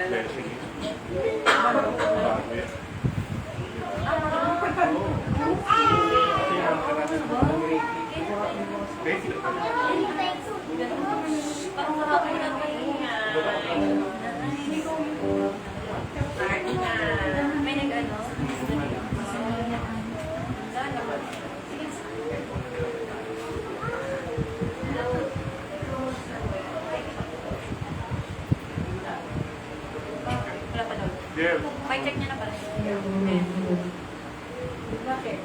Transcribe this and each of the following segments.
blessing. Parang marami na may nag-ano? Wala pa daw. Yeah. May check niya na pala. Bakit?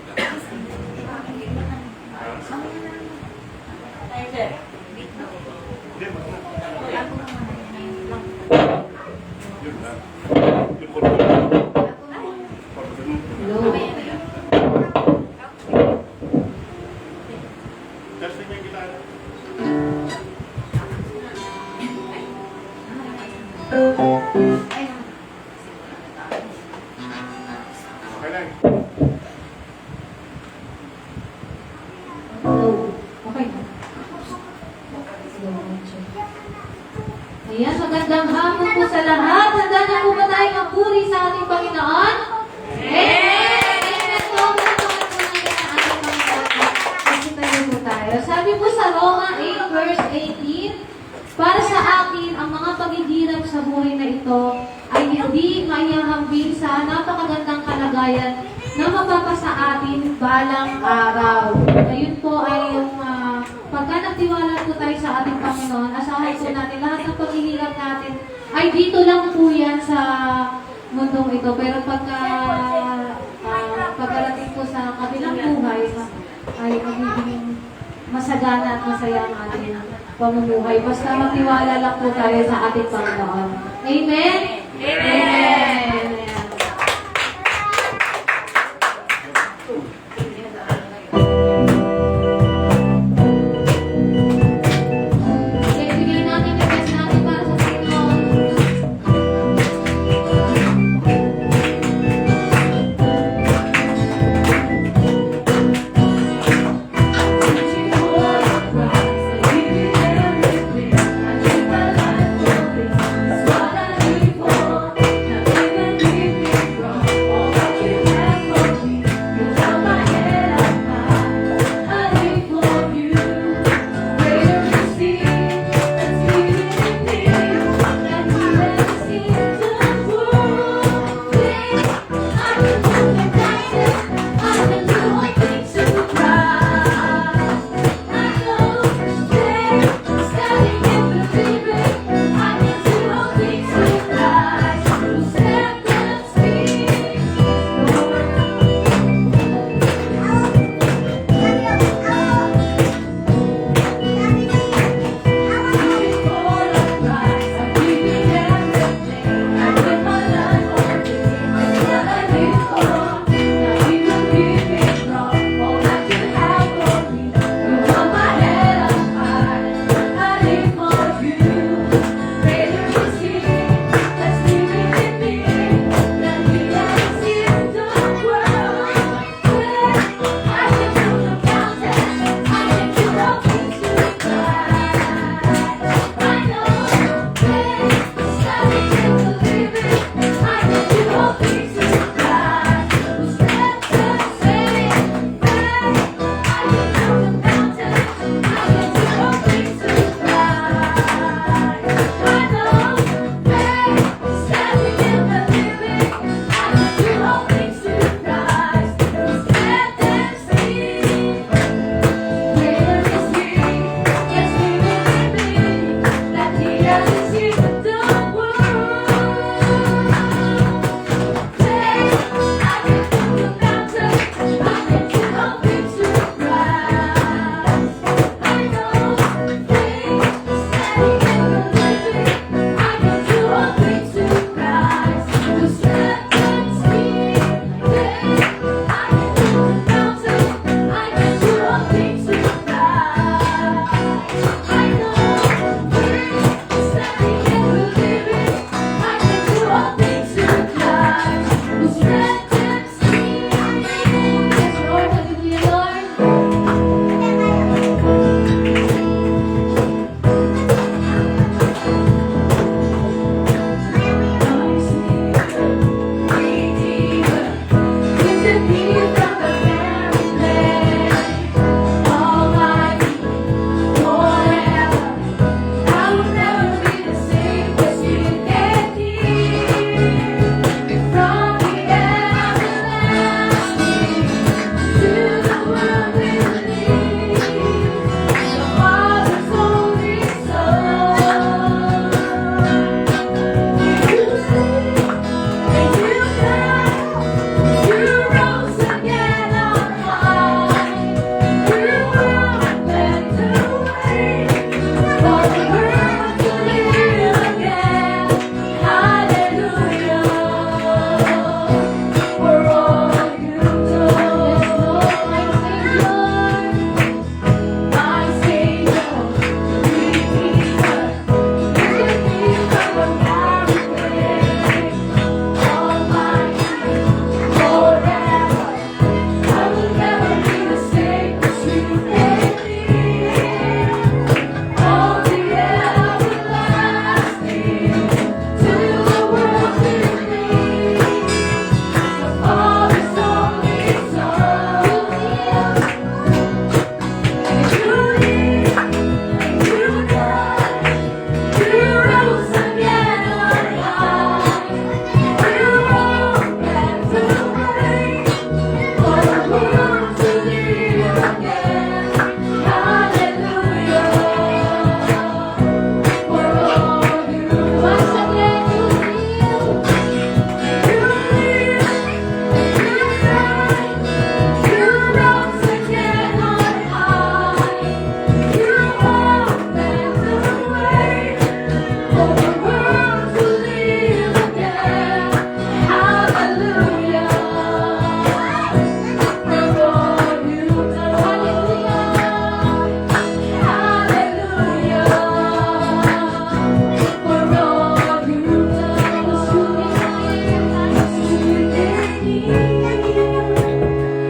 Ay, check. Hindi, yun na. Yun ko na. Testing yung gitara. Okay lang. Okay na. Ayan, magandang hapon po sa lahat. Handa na po ba tayong magpuri sa ating Panginoon? Amen! Amen po. Magandang po natin ang ating Panginoon. Magkitayo po tayo. Sabi po sa Roma 8 verse 18, para sa akin, ang mga paghihirap sa buhay na ito ay hindi maihahambing sa napakagandang kalagayan na mapapasa atin balang araw. Ayun po ay yung pagka nagtiwala po tayo sa ating Panginoon, asahan po natin lahat ng paghihirap natin ay dito lang po yan sa mundong ito. Pero pagkarating po sa kabilang buhay, ay magiging masagana at masaya ang ating pamumuhay. Basta magtiwala lang po tayo sa ating Panginoon. Amen? Amen! Bigay natin yung best natin para sa Panginoon. What I live for.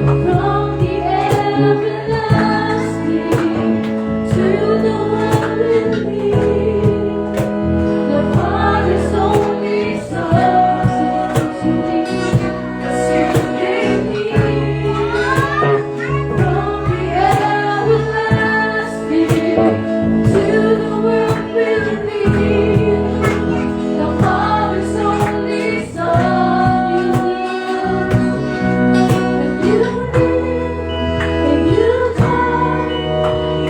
From the everlasting to the one with me, the Father's only Son sent to me, to make me. From the everlasting to the world with me, the Father's only Son, you live and you died,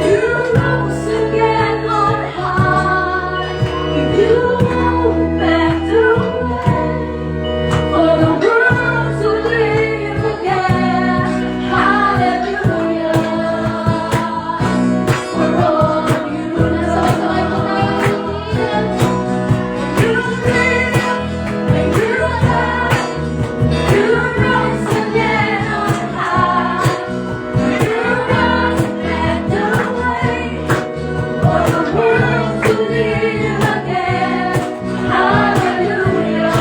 you rose again on high, you opened the way for the world to live again. Hallelujah. For all you nasasakay po tayo you live and you died, you rose again on high, you opened the way for the world to live again. Hallelujah.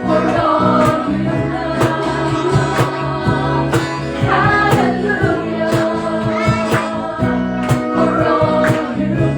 For all you've done. Hallelujah. For all you've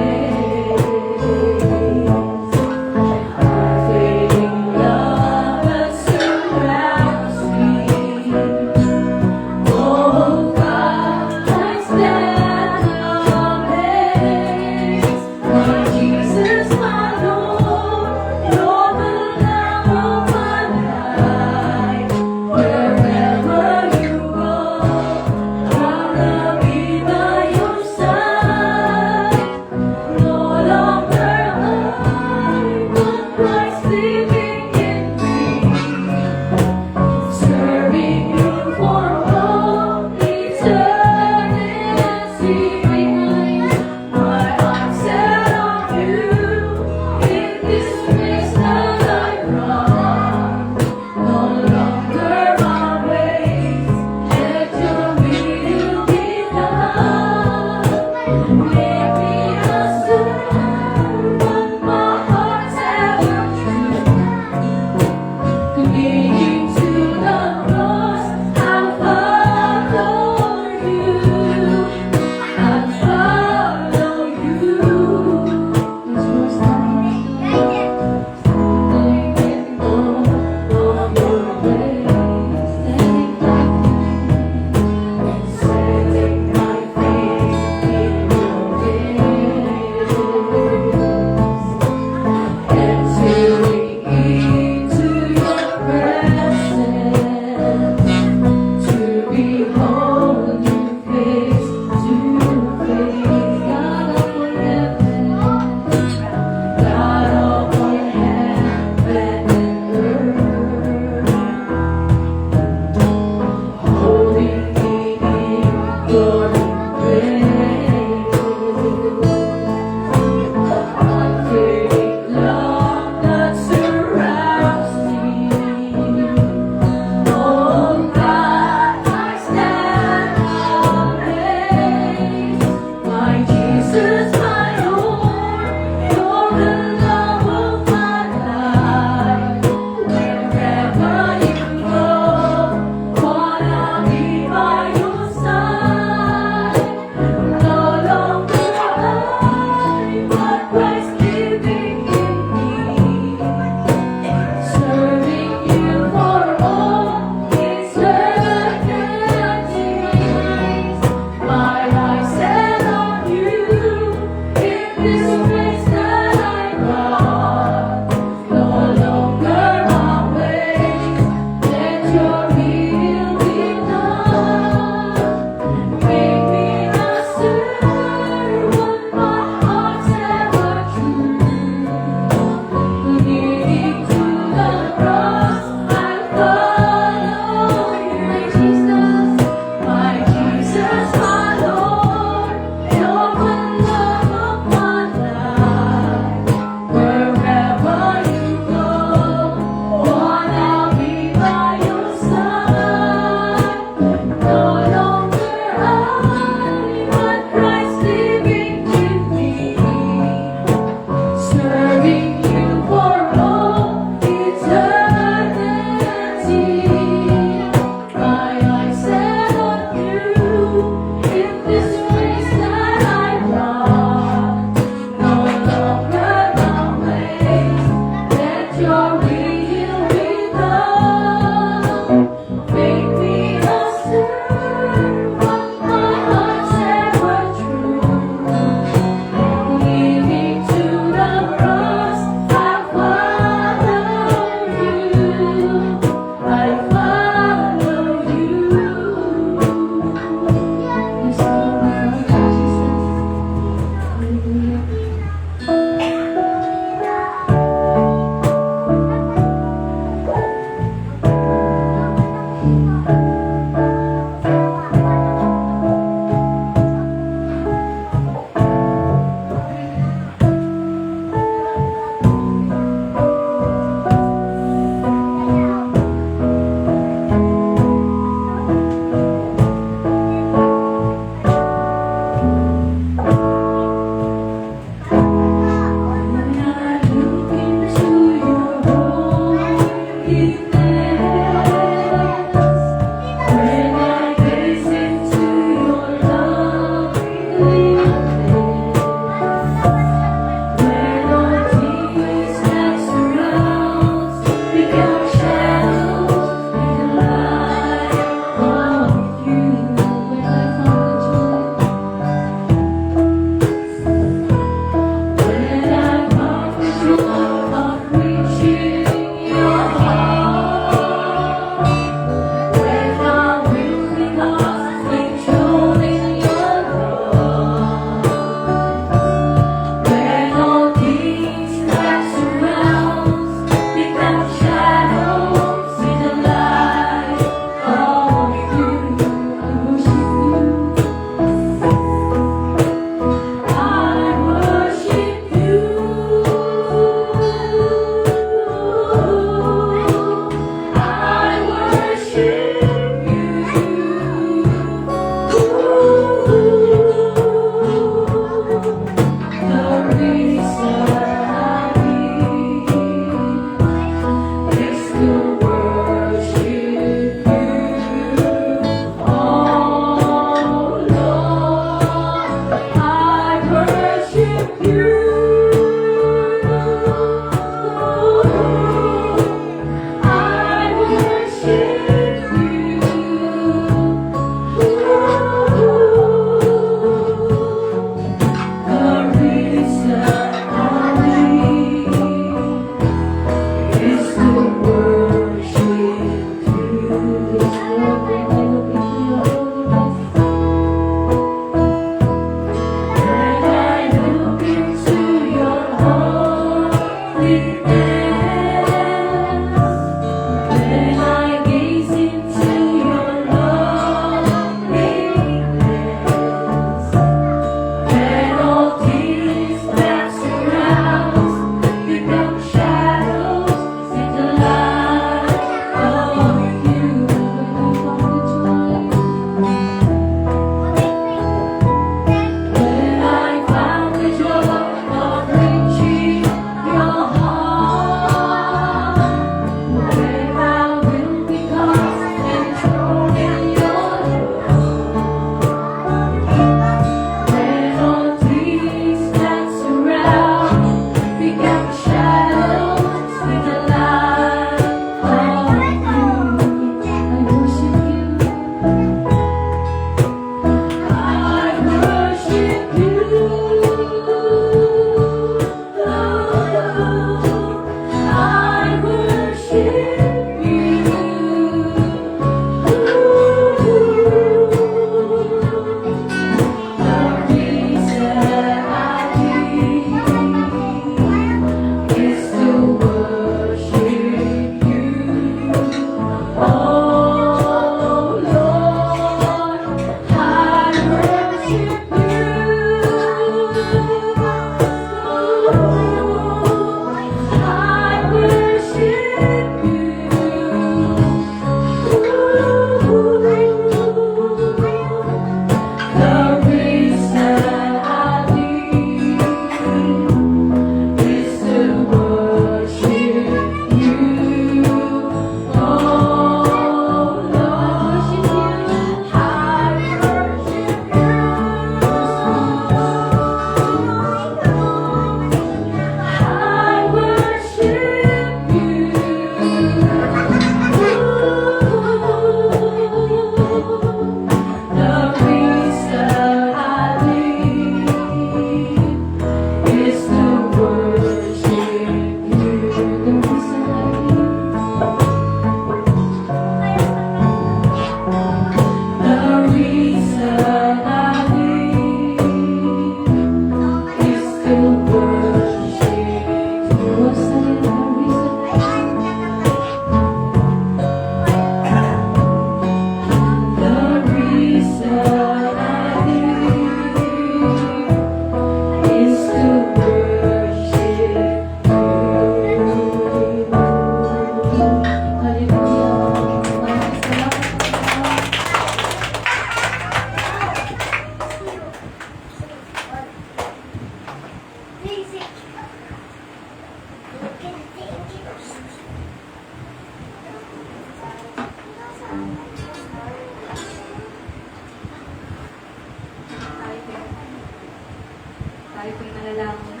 Tayo po'y manalangin.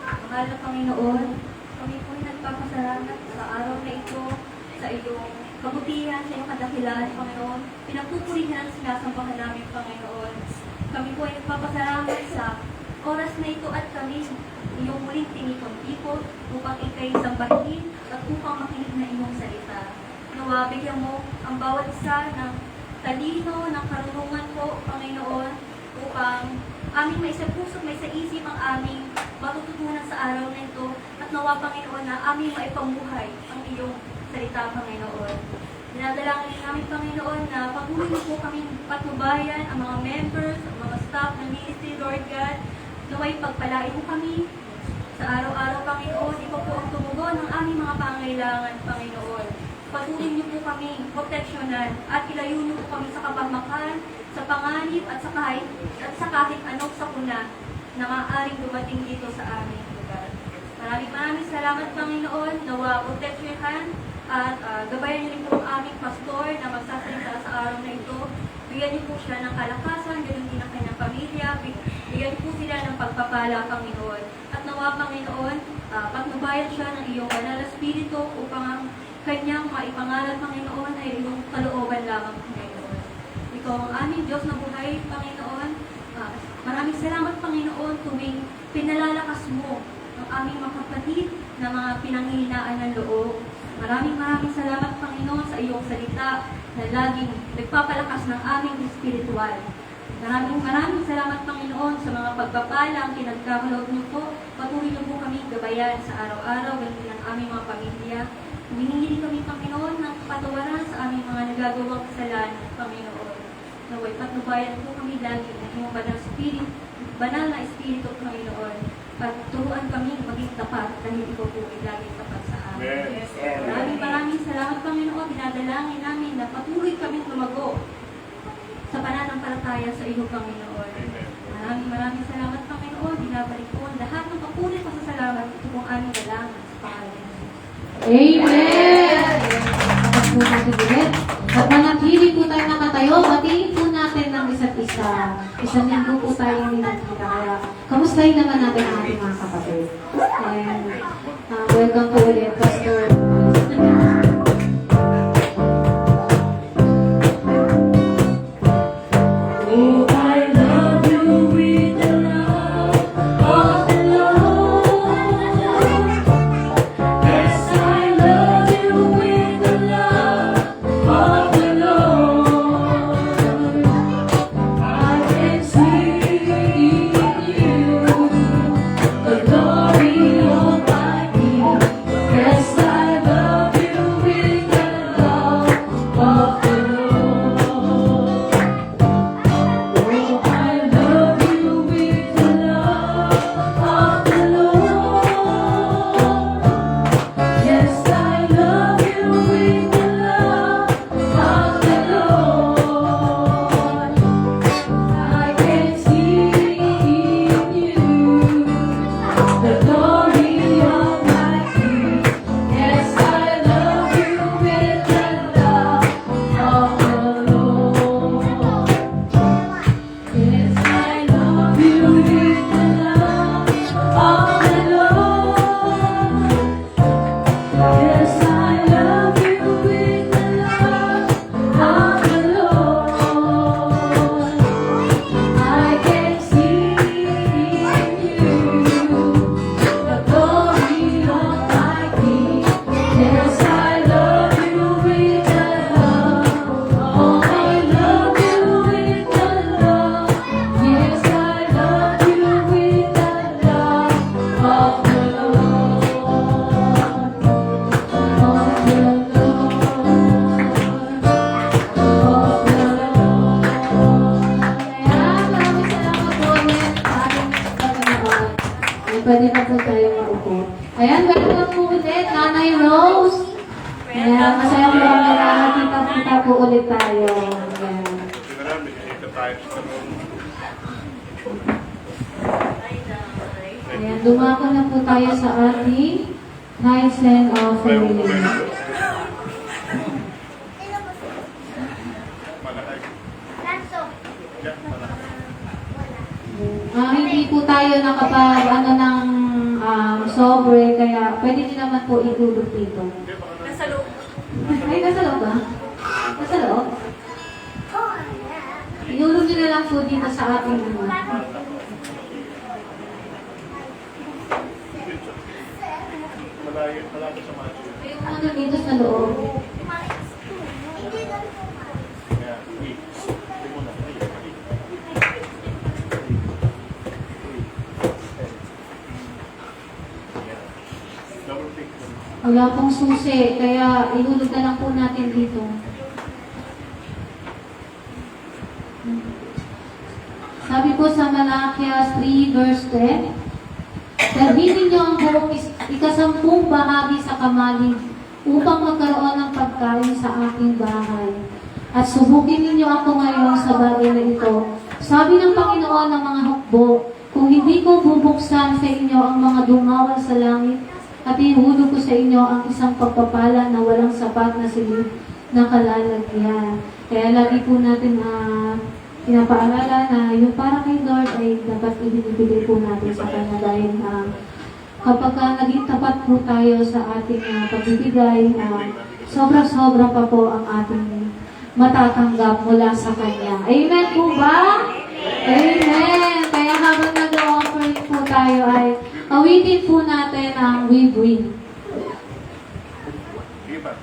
Mahal na Panginoon, kami po'y nagpapasalamat sa araw na ito, sa iyong kabutihan, sa iyong kadakilaan, Panginoon. Pinagpupurihan at sinasambahan namin, Panginoon. Kami po'y nagpapasalamat sa oras na ito at kami iyong muling tinipon-tipon upang ikay sambahin at upang makinig na iyong salita. Nawa, bigyan mo ang bawat isa ng talino, ng karunungan po, Panginoon, upang aming may sa puso, may sa isip ang aming matututunan sa araw na ito at nawa, Panginoon, na aming maipamuhay ang iyong salita, Panginoon. Dinadalangin namin, Panginoon, na patuloy mo po kaming patnubayan, ang mga members, ang mga staff ng ministry, Lord God, naway pagpalain mo kami sa araw-araw, Panginoon. Ikaw po ang tumugon ng aming mga pangailangan, Panginoon. Patuloy niyo po kami proteksyonan at ilayo niyo po kami sa kapahamakan, sa panganib at sa kahit anong sakuna na maaaring dumating dito sa aming lugar. Maraming salamat, Panginoon. Nawa proteksyonan at gabayan niyo rin po ang aming pastor na magsasalita sa araw na ito. Bigyan niyo po siya ng kalakasan, ganoon din ang kanyang pamilya. Bigyan niyo po sila ng pagpapala, Panginoon. At nawa, Panginoon, patnubayan siya ng iyong banal na spirito upang ang kanyang maipangalan, Panginoon, ay iyong kalooban lamang, Panginoon. Ikaw ang aming Diyos na buhay, Panginoon. Maraming salamat, Panginoon, tuwing pinalalakas mo ang aming mga kapatid na mga pinanghihinaan ng loob. Maraming salamat, Panginoon, sa iyong salita na laging nagpapalakas ng aming espiritual. Maraming salamat, Panginoon, sa mga pagpapalang pinagkakaloob niyo po. Patuloy niyo po kami gabayan sa araw-araw, ganun ng aming mga pamilya. Humihingi kami, Panginoon, ng patawaran sa aming mga nagagawang kasalanan, Panginoon. Naway patnubayan po kami lagi ng iyong banal na espiritu, Panginoon. At turuan kami maging tapat dahil ikaw po ay laging tapat sa amin. Maraming salamat, Panginoon. Dinadalangin namin na patuloy kami lumago sa pananampalataya sa iyo, Panginoon. Maraming salamat, Panginoon. Binabalik po ang lahat ng papulit pasasalamat. Ito pong aming dalangin sa pangalan. Amen! At manatili po tayo nakatayo, batiin po natin ng isa't isa. Isang linggo po tayo hindi nakita. Kaya, kamustahin naman natin ang ating mga kapatid. And, welcome po ulit, Pastor. Pwede na po tayo maupo. Ayan, welcome po ulit, Nanay Rose. Ayan, masaya po ang nakakita po ulit tayo. Ayan. Ayan, dumako na po tayo sa ating Tyson offering. hindi po tayo nakapag ano ng sobre, kaya pwede niyo naman po itulog dito. Nasa loob. Ay, nasa loob ba? Nasa loob? Inulog niyo na lang po dito sa ating ano. Malayo sa macho. Yung ano dito sa loob. Kaya, wait. Wait muna. Double take. Wala pong susi, kaya inulog na lang po natin dito. Sabi po sa Malakias 3 verse 10, "Dalhin ninyo ang buong ikasampung bahagi sa kamalig upang magkaroon ng pagkain sa aking bahay. At subukin ninyo ako ngayon sa bagay na ito. Sabi ng Panginoon ng mga hukbo, kung hindi ko bubuksan sa inyo ang mga dungawan sa langit, at ihulog ko sa inyo ang isang pagpapala na walang sapat na silid na kalalagyan." Kaya lagi po natin pinapaalala na yung para kay Lord ay dapat ibinibigay po natin sa Kanya dahil kapag naging tapat po tayo sa ating pagbibigay, sobra-sobra pa po ang ating matatanggap mula sa Kanya. Amen po ba? Amen! Kaya habang nag-offering po tayo ay awitin po natin ang We Bring. Sige pa.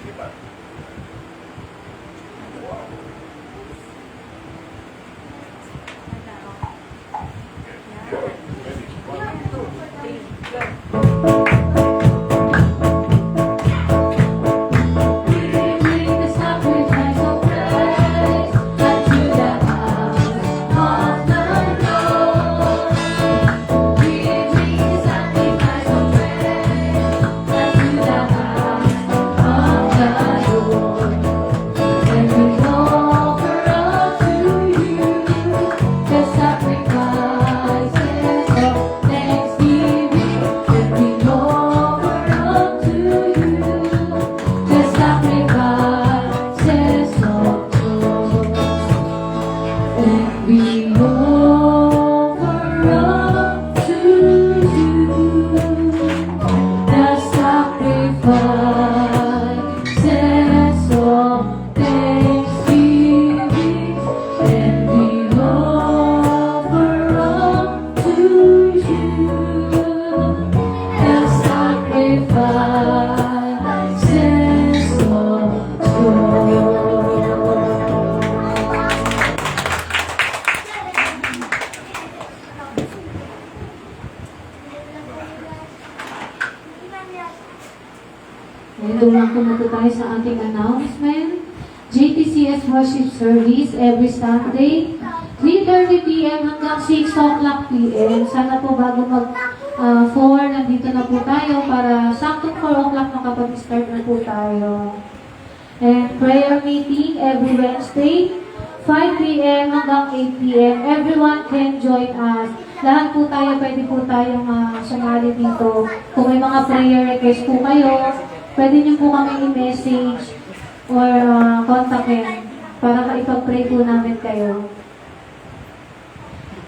Sige pa. Ngayon lang po na tayo sa ating announcement. JTCS Worship Service every Sunday, 3:30 p.m. hanggang 6 o'clock p.m. Sana po bago mag 4, nandito na po tayo para saktong 4 o'clock makapag-start na po tayo. And prayer meeting every Wednesday, 5 p.m. hanggang 8 p.m. Everyone can join us. Lahat po tayo, pwede po tayong sumali dito. Kung may mga prayer request po kayo, pwede niyo po kami i-message or kontakin para maipag-pray po namin kayo.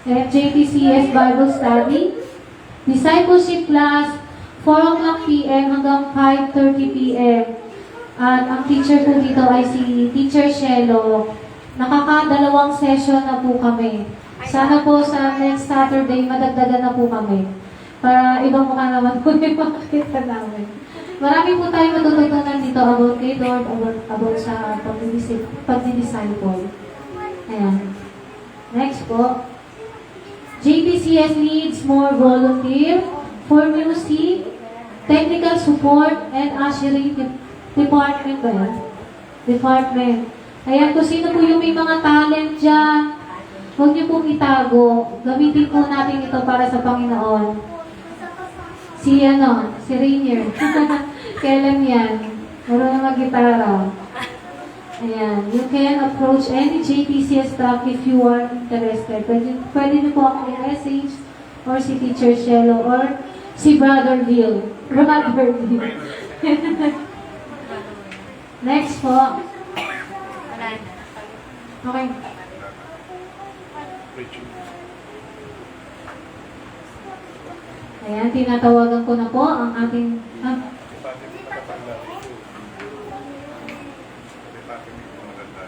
And JTCS Bible Study, Discipleship Class, 4 o'clock p.m. hanggang 5:30 p.m. At ang teacher po dito ay si Teacher Shelo. Nakaka-2 session na po kami. Sana po sa next Saturday, madagdagan na po kami. Para ibang mukha naman po yung makikita namin. Marami po tayo matututunan dito about kay Lord, about sa pagdidisciple. Ayan. Next po. JTCS needs more volunteer for music, technical support, and ushering department ba yan? Department. Ayan, kung sino po yung may mga talent dyan, huwag niyo pong itago. Gamitin po natin ito para sa Panginoon. Si Rainier. Kailan yan? Marunong mag-gitara. Ayan, you can approach any JTC staff if you are interested. Pwede niyo po ako i-message or si Teacher Shelo or si Brother Bill. Brother Bill. Next po. Okay. Rachel. Ayan, tinatawagan ko na po ang ating... Pati mo nakapagla ito. Pati mo maganda.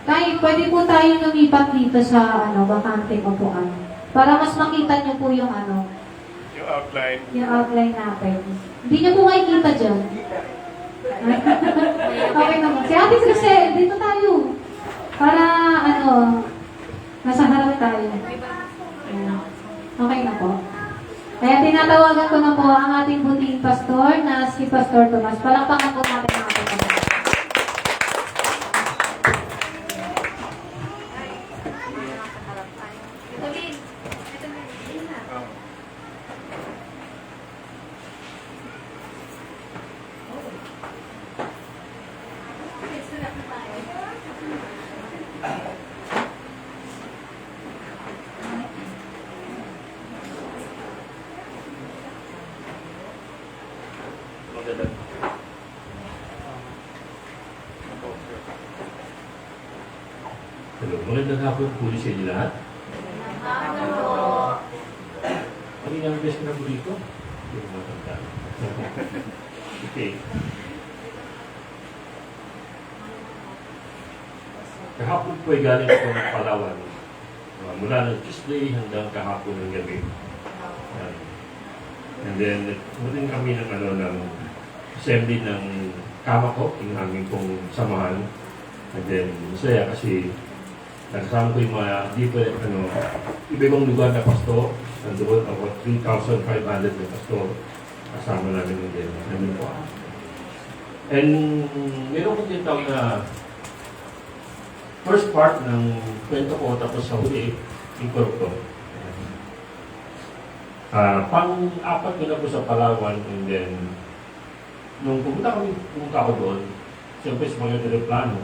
Tay, pwede po tayo lumipat dito sa bakante upuan. Para mas makita niyo po yung Yung outline. yung outline natin. Hindi niyo po makikita dyan. Okay naman. Si Ate Crisel, dito tayo. Para nasa harap tayo. Ayan. Okay na po. Kaya tinatawagan ko na po ang ating buting pastor na si Pastor Tomas. Palakpakan po natin ang ating pastor. Maganda. Hello, magandang hapon po sa inyo lahat. Ano yung best na po dito? Hindi ko matanda. Okay. Kahapon po ay galing ako ng Palawan. Mula ng Tuesday hanggang kahapon ng gabi. And then, mutin kami ng ng assembly ng kama ko, yung aming pong samahan. And then, masaya kasi nakasama ko yung mga different, iba-ibang lugar na pasto. Nandoon about 3,500 na pasto. Kasama namin ng din. Namin po. And meron ko din tawag na first part ng kwento ko tapos sa huli, yung korupto. Pang-apat ko na po sa Palawan and then nung pumunta ako doon, siyempre sa mga aeroplano.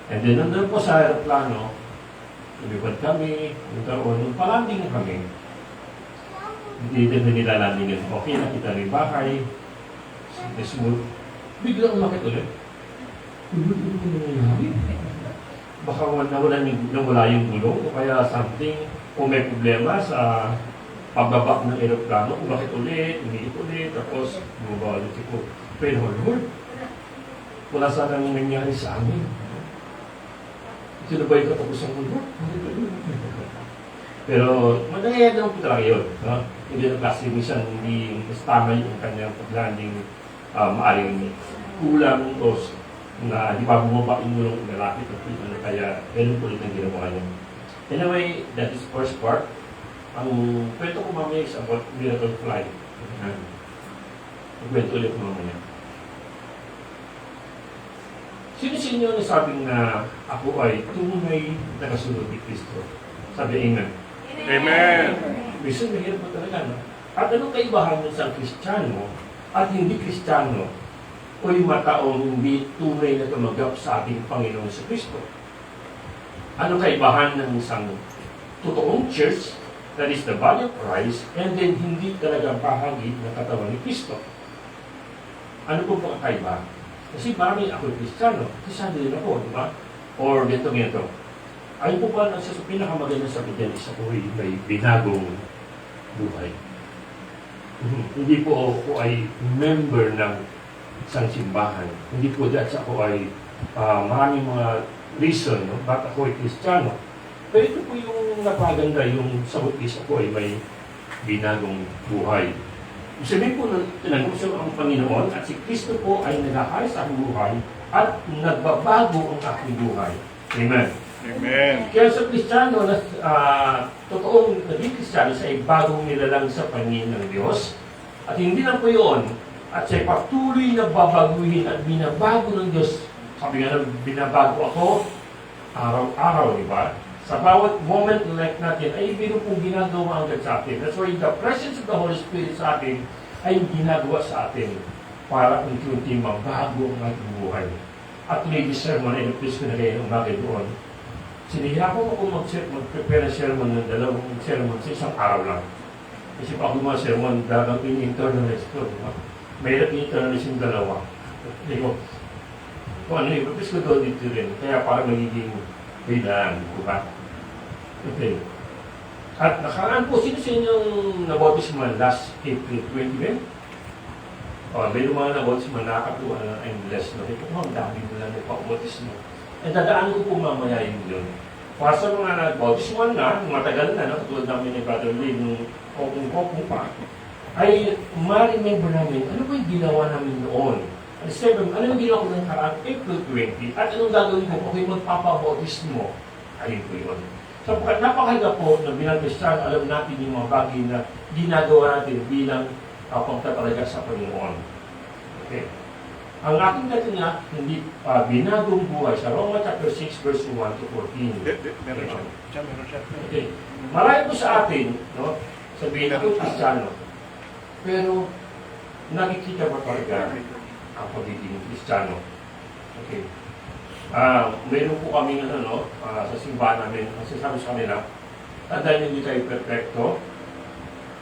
And then nandun po sa aeroplano, lumipad kami, nung palanding na kami. Hindi din nila landingin. Okay, nakita rin bahay, smooth. Biglang umakit ulit. Baka nawala yung gulong o kaya something, o may problema sa pagbaba ng aeroplano, umakit ulit, umiit ulit, tapos bumaba ulit ko. Pero Lord, wala sana nang nangyari sa amin. Ito na ba yung katapusan ko, Lord? Pero mangyayari naman po talaga yun. No? Hindi na kasi minsan hindi mas tama yung kanyang pag-landing, maaring kulang o na di ba bumaba yung gulong nalapit at kaya ganun po ulit ang ginawa niya. Anyway, that is first part. Ang kwento ko mamaya is about miracle flight. Ang kwento ulit ko mamaya. Sino-sino na sabing na ako ay tunay na kasunod ni Kristo? Sabi, Amen. Amen. Minsan mahirap mo talaga, no? At anong kaibahan ng isang Kristiyano at hindi Kristiyano o yung mga taong hindi tunay na tumaganap sa ating Panginoon sa Kristo? Anong kaibahan ng isang totoong church, that is the body of Christ, and then hindi talaga bahagi ng katawan ni Kristo? Ano po ang kaiba? Kasi marami ako Kristiyano, Kristiyano din ako, di ba? Or ganito. Ayun po ba, sa pinakamagandang sabi dyan, isa po ay may binagong buhay. Hindi po ako ay member ng isang simbahan. Hindi po dahil ako ay maraming mga reason, no? Bakit ako ay Kristiyano. Pero ito po yung napaganda, yung sa utis ako ay may binagong buhay. Sabihin po na tinanong siya ang Panginoon at si Kristo po ay naghahay sa aking buhay at nagbabago ang aking buhay. Amen. Amen. Kaya sa Kristiyano, totoong naging Kristiyano sa bagong nilalang sa Panginoon ng Diyos. At hindi lang po yun, at siya patuloy na babaguhin at binabago ng Diyos. Sabi nga na, binabago ako araw-araw, di ba? Sa bawat moment in life natin, ay biro pong ginagawa hanggang sa atin. That's why the presence of the Holy Spirit sa atin ay ginagawa sa atin. para unti-unti mabago ang ating buhay. At ladies sermon, inipis ko na kayo ng bagay doon. Sinihirapan ako mag-prepare ng sermon ng dalawang sermon sa isang araw lang. Kasi pag mga sermon, dagang in-internalize ko. Mahirap in-internalize yung dalawa. Hindi ko, kung ano, inipis ko doon dito rin. Kaya para magiging kailangan, di ba? Okay. At nakaraan po, sino sa inyong nabautismo last April 20? May mga nabautismo nakakatuwa na I'm blessed. No? Ito ang dami nila nagpa-bautismo. At dadaan ko po mamaya yun. Para sa mga nag-bautismo na, matagal na, no? Tulad namin ni Brother Lee, nung kokong pa, ay ma-remember namin, ano ba yung ginawa namin noon? At second, ano yung ginawa ko ng karaan April 20? At anong gagawin ko? Okay, magpapabautismo. Ayun po yun. So, napakahalaga po na bilang Kristiyano, alam natin yung mga bagay na ginagawa natin bilang pagtatalaga sa Panginoon. Okay. Ang ating natin nga, hindi binagong buhay sa Roma chapter 6, verse 1 to 14. Meron siya. Okay. Marami po sa atin, no? Sabihin ako Kristiyano. Pero, nakikita ba talaga ang pagiging Kristiyano? Okay. Meron po kami sa simbahan namin, ang sinasabi sa kanila, dahil hindi tayo perfecto,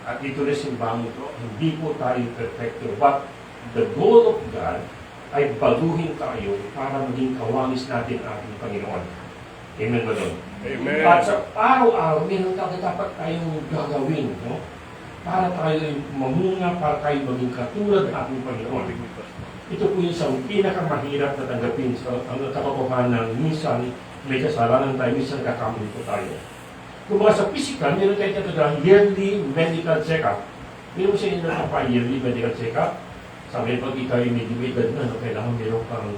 at dito rin simbahan ito, hindi po tayo perfecto. But the goal of God ay baguhin tayo para maging kawangis natin ang ating Panginoon. Amen ba doon? Amen. At sa araw-araw, meron dapat tayong gagawin, no? Para tayo mamunga, para tayo maging katulad ng ating Panginoon. Ito po yung isang pinakamahirap na tanggapin sa katotohanan ng minsan may kasalanan tayo, minsan kakamali po tayo. Kung mga sa physical, meron tayo tinatawag yearly medical check-up. Meron siya yung yearly medical check-up. Sabi pag ikaw yung medyo edad na, kailangan meron kang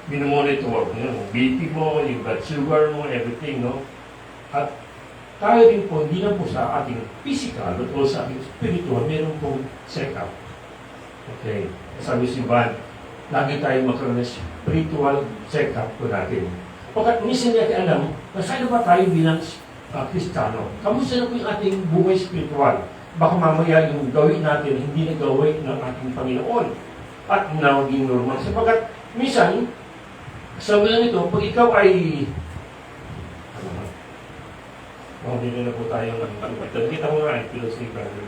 minomonitor. BP mo, yung blood sugar mo, everything. No? At tayo rin po, hindi na po sa ating physical, but also sa ating spiritual, meron pong check-up. Okay. Sabi si Van, lagi tayo magkaroon ng spiritual check-up po natin. Pagkat minsan natin alam, saan ba tayo bilang Kristiyano? Kamusta na po yung ating buhay spiritual? Baka mamaya yung gawin natin, hindi na gawin ng ating Panginoon. At naging normal. Sapagkat minsan, sabi lang ito, pag ikaw ay hindi na po tayo kita mo nga, Philosophy Brother.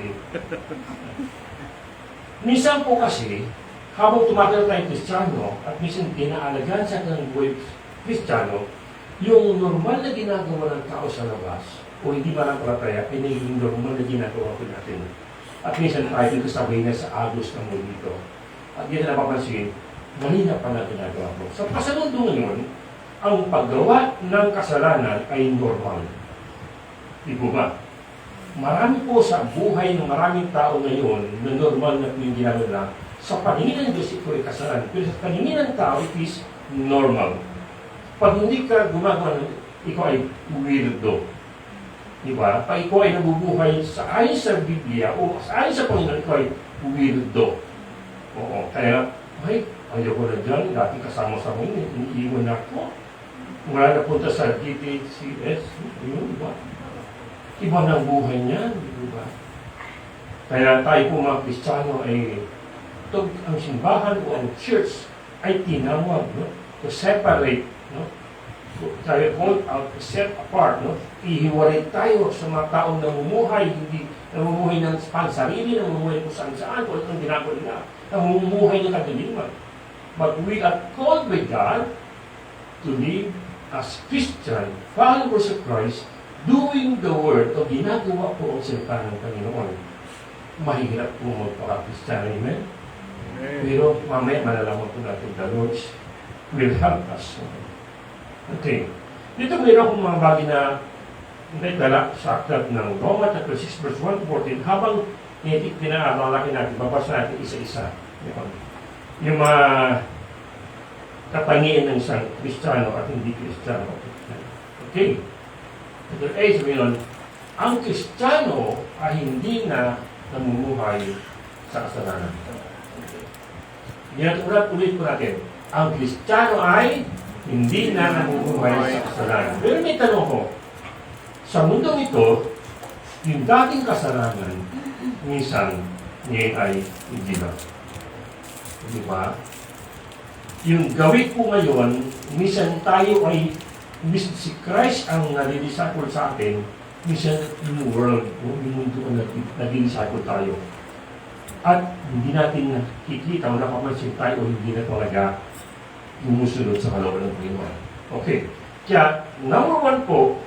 Minsan po kasi, habang tumatagal tayong Kristiyano, at minsan inaalagaan sa ating buhay Kristiyano, yung normal na ginagawa ng tao sa labas, o hindi malampalataya, ay naging normal na ginagawa ko natin. At minsan tayo dito sabay na sa agos ng mundo dito. At hindi na napapansin, mali na pala ginagawa ko. Sa pasamundo ngayon, ang paggawa ng kasalanan ay normal. Di po ba? Marami po sa buhay ng maraming tao ngayon na normal na po yung ginagawa. Sa paningin ng Diyos, ito ay kasalanan. Pero sa paningin ng tao, it is normal. Pag hindi ka gumagawa, ikaw ay weirdo. Diba? Pag ikaw ay nabubuhay sa ayon sa Biblia o sa ayon sa Panginoon, ikaw ay weirdo. Oo. Kaya, ayaw ko na dyan. Dati kasama sa akin, iniiwan na ako. Wala na punta sa GTCS. Yun, diba? Iba ng buhay niya. Diba? Kaya tayo po mga Kristiyano ay ito, ang simbahan o ang church ay tinawag, no? To separate, no? Tayo called out, set apart, no? Ihiwalay tayo sa mga taong namumuhay, hindi namumuhay ng pansarili, namumuhay kung saan-saan, kung anong ginagawa nila, namumuhay ng kadiliman. But we are called by God to live as Christian, followers of Christ, doing the word o ginagawa po ang salita ng Panginoon. Mahirap po magpaka-Christian, amen? Pero mamaya malalaman po natin the Lord will help us. Okay. Dito mayroon akong mga bagay na naitala sa aklat ng Roma chapter 6 verse 1 to 14 habang pinaalala natin, babasa natin isa-isa. Yung mga katangian ng isang Kristiyano at hindi Kristiyano. Okay. Ito ay sabi nun, ang Kristiyano ay hindi na namumuhay sa kasalanan. Ulit po natin. Ang Kristiyano ay hindi na namumuhay sa kasalanan. Pero may tanong ko, sa mundong ito, yung dating kasalanan, minsan, ngayon ay hindi na. Di ba? Yung gawin ko ngayon, minsan tayo ay, minsan si Christ ang nalidisciple sa atin, minsan yung world, yung mundo ang nalidisciple tayo. At hindi natin nakikita o napapansin tayo o hindi na talaga umusunod sa kalooban ng Panginoon. Okay. Kaya, number 1 po,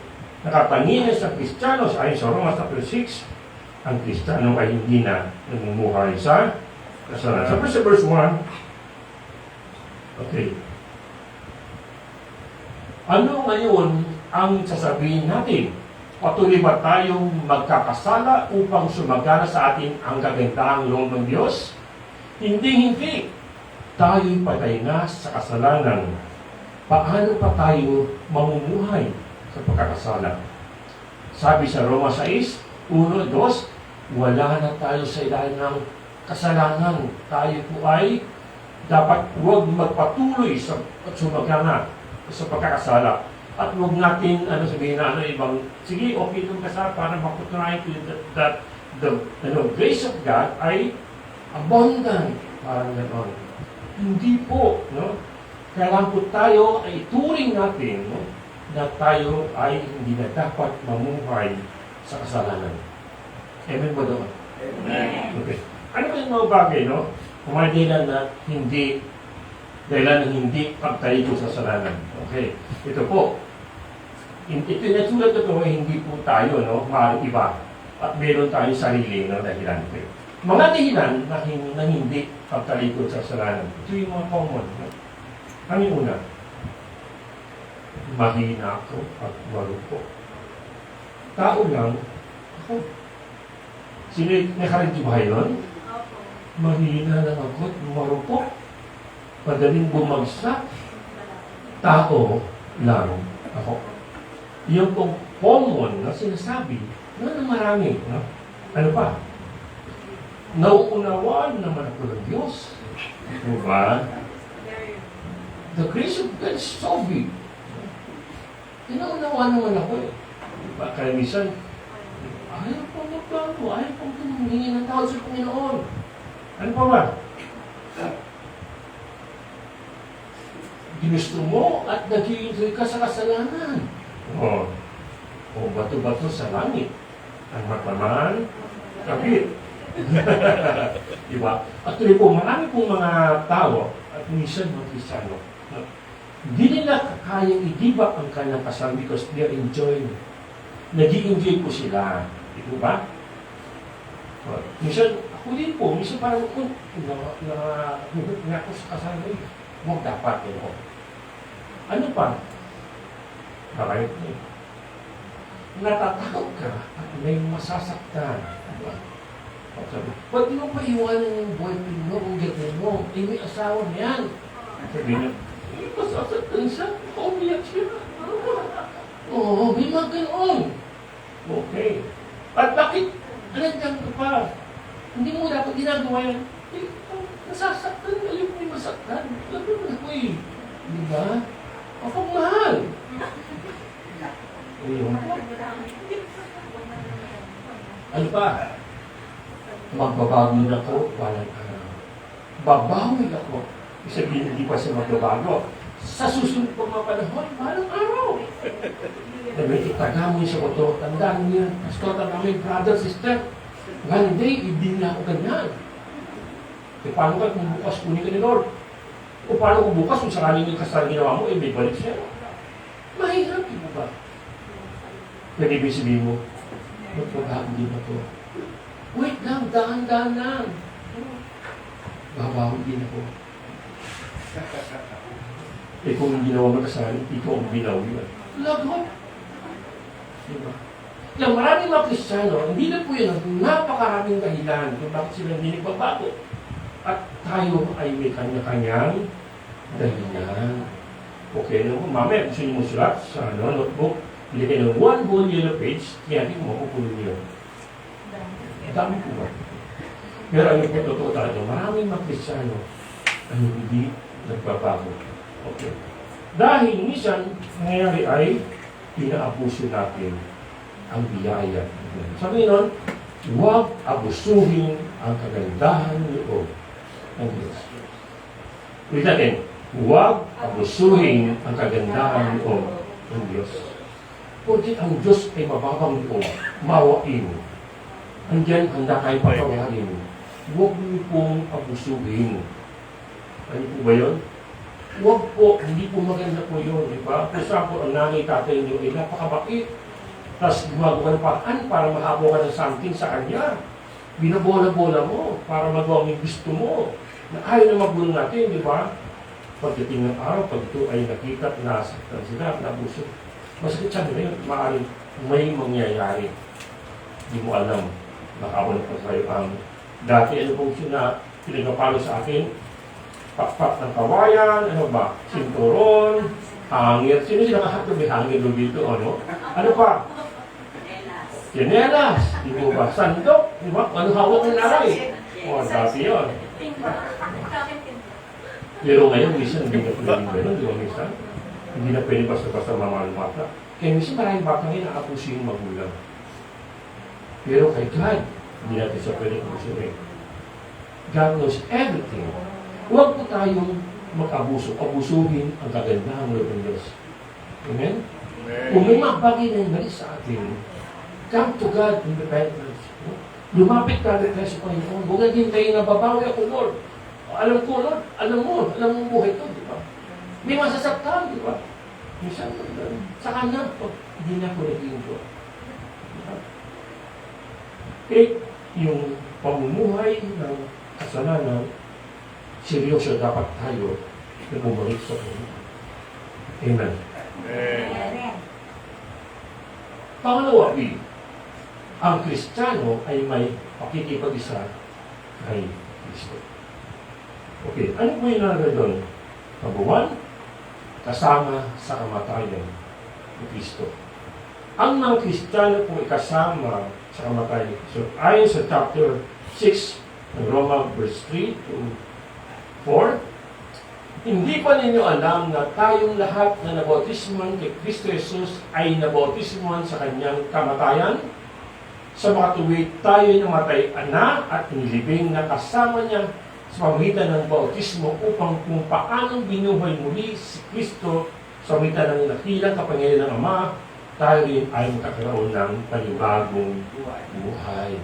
nakapangingin sa Kristiyano sa ayon sa Roma chapter 6, ang Kristiyano ay hindi na namumuhay sa kasalanan. Sa verse 1, okay. Ano ngayon ang sasabihin natin? Patuloy ba tayong magkakasala upang sumagana sa atin ang kagandahang loob ng Diyos? Hindi. Tayo'y patay na sa kasalanan. Paano pa tayo mamumuhay sa pagkakasala? Sabi sa Roma 6, 1, 2, wala na tayo sa ilalim ng kasalanan. Tayo po ay dapat huwag magpatuloy sa sumagana sa pagkakasala. At huwag natin, sabihin na, ibang, sige, okay lang ka para mapatunayan ko that the grace of God ay abundant. Parang gano'n. Hindi po, no? Kailangan po tayo ay ituring natin, no? Na tayo ay hindi na dapat mamuhay sa kasalanan. Amen ba doon? Amen. Okay. Ano ba yung mga bagay, no? Kung may dahilan na hindi pagtalikod sa kasalanan. Okay. Ito po. Ito natulad ito, hindi po tayo, no? Maaaring iba. At meron tayong sarili na dahilan. Okay. Mga dahilan na hindi pagtalikod sa kasalanan. Ito yung mga common. No? Ano yung una? Mahina ako at marupok. Tao lang, ako. Sino nakarindi ba kayo nun? Mahina lang ako at marupok. Madaling bumagsak. Tao lang ako. Yung pong common na sinasabi, na marami. No? Ano pa? Nauunawaan naman ako ng Diyos. Diba? The grace of God is so big. Nauunawaan naman ako eh. Diba? Kaya minsan, ayaw pong magbago, ayaw pong humingi ng tawad sa Panginoon. Ano pa ba? Ginusto mo at nag-i-enjoy ka sa kasalanan. O bato-bato sa langit. Ang mataman, kapit. Diba? At tuloy po, marami pong mga tao at minsan mga Kristiyano. Hindi nila kayang i-give-up ang kanyang kasal because they're enjoying. Nag-i-enjoy po sila. Ito ba? Minsan, ako din po, minsan parang ako, na ako sa kasal ko, huwag dapat yun. Ano pa? Bakit? Natatakot ka at may masasaktan. Diba? Sabi, ba't mo pa iwanan yung boyfriend mo kung gano'n mo? Eh, may asawa na yan. Sabi niya, masasaktan siya. Umiyak siya. Oo, may mga gano'n. Okay. At bakit? Alandiyan ka pa. Hindi mo dapat ginagawa yan. Eh, nasasaktan. Ayaw mo yung masaktan. Alam mo ako eh. Diba? Ako mahal. Ano pa? Magbabago na ako, walang araw. Babawi ako. Isabihin, hindi pa siya magbabago. Sa susunod pang mga panahon, walang araw. Sabi, itagamo niya sa koto. Tandaan niya, pastor, tandaan mo yung brother, sister. One day, hindi na ako ganyan. E paano ka kung bukas kunin ka ni Lord? O paano kung bukas, kung sakaling yung kasal ginawa mo, eh may balik siya. Mahirap, di ba ba? Pwede ba sabihin mo, magbabago din ako. Wait lang, daan-daan lang. Babago din ako. Eh kung hindi ginawa mo kasal, ikaw ang binawi. Lagot. Diba? Kaya maraming mga Kristiyano, hindi na po yun ang napakaraming dahilan kung bakit sila hindi nagbabago. At tayo ay may kanya-kanyang dahilan. Okay, no? Mamaya gusto niyo mo sulat sa notebook, bili kayo ng 1 whole yellow page, kaya hindi mo makukulo niyo. Dami po ba? Pero ano po totoo talaga, maraming mga Kristiyano ay hindi nagbabago. Okay. Dahil minsan, nangyayari ay pinaabuso natin ang biyaya. Sabi nun, huwag abusuhin ang kagandahan loob ng Diyos. Ulit natin, huwag abusuhin ang kagandahan ng Diyos. Pagkat ang Diyos ay mababang loob, mawain. Andiyan, handa kayo patawarin. Huwag niyo pong abusuhin. Ano po ba yun? Huwag po, hindi po maganda po yun, di ba? Kung saan po ang nanay tatay niyo ay napakabait. Tapos gumagawa ng paraan para mahabol ka ng something sa kanya. Binabola-bola mo para magawa yung gusto mo. Na ayaw na magulo natin, di ba? Pagdating ng araw, pag ito ay nakita at nasaktan sila, nabuso. Masakit sa nila yun, maaaring may mangyayari. Hindi mo alam. Nakawala pa sa'yo ang dati ano pong sina pinagpapalo sa akin, pakpak ng kawayan, ano ba, sinturon, hangir. Sino sila nakahapon may hangir doon dito, ano? Ano pa? Chinelas. Di mo ba? Sandok. Di ba? Ano hawak ng naray? O, dati yun. Pero ngayon, minsan hindi na pwedeng gano'n, di ba minsan? Hindi na pwede basta-basta mamalmata. Kaya minsan maraming bata ngayon nakapusi yung magulang. Pero kay God, hindi natin siya pwede abusuhin. God knows everything. Huwag po tayong mag-abuso. Abusuhin ang kagandahan ng Diyos. Amen? Kung may mga bagay na mali sa atin, come to God in repentance. Lumapit ka rin tayo sa Panginoon. Huwag naging tayo nababawi ako, Lord. Alam ko, Lord. Alam mo buhay ko, di ba? May masasaktan, di ba? Minsan, sa kanya, hindi na ako naging ko. Eh, yung pamumuhay ng kasalanan, seryoso dapat tayo na bumalik sa Panginoon. Amen. Pangalawa, ang Kristiyano ay may pakikipag-isa kay Kristo. Okay, ano po yung nalagay doon? Number 1, kasama sa kamatayan ni Kristo. Ang mga Kristiyano po ay kasama sa kamatayan ni Kristo. Ayon sa chapter 6 ng Roma verse 3 to 4, hindi pa ninyo alam na tayong lahat na nabautismuhan kay Kristo Jesus ay nabautismuhan sa kanyang kamatayan? Sa mga tuwid, tayo'y namatay at nilibing na kasama niya sa pamitan ng bautismo upang kung paanong binuhay muli si Kristo sa pamitan ng nakilang kapangyarihan ng Ama, tayo rin ay magkakaroon ng panibagong buhay.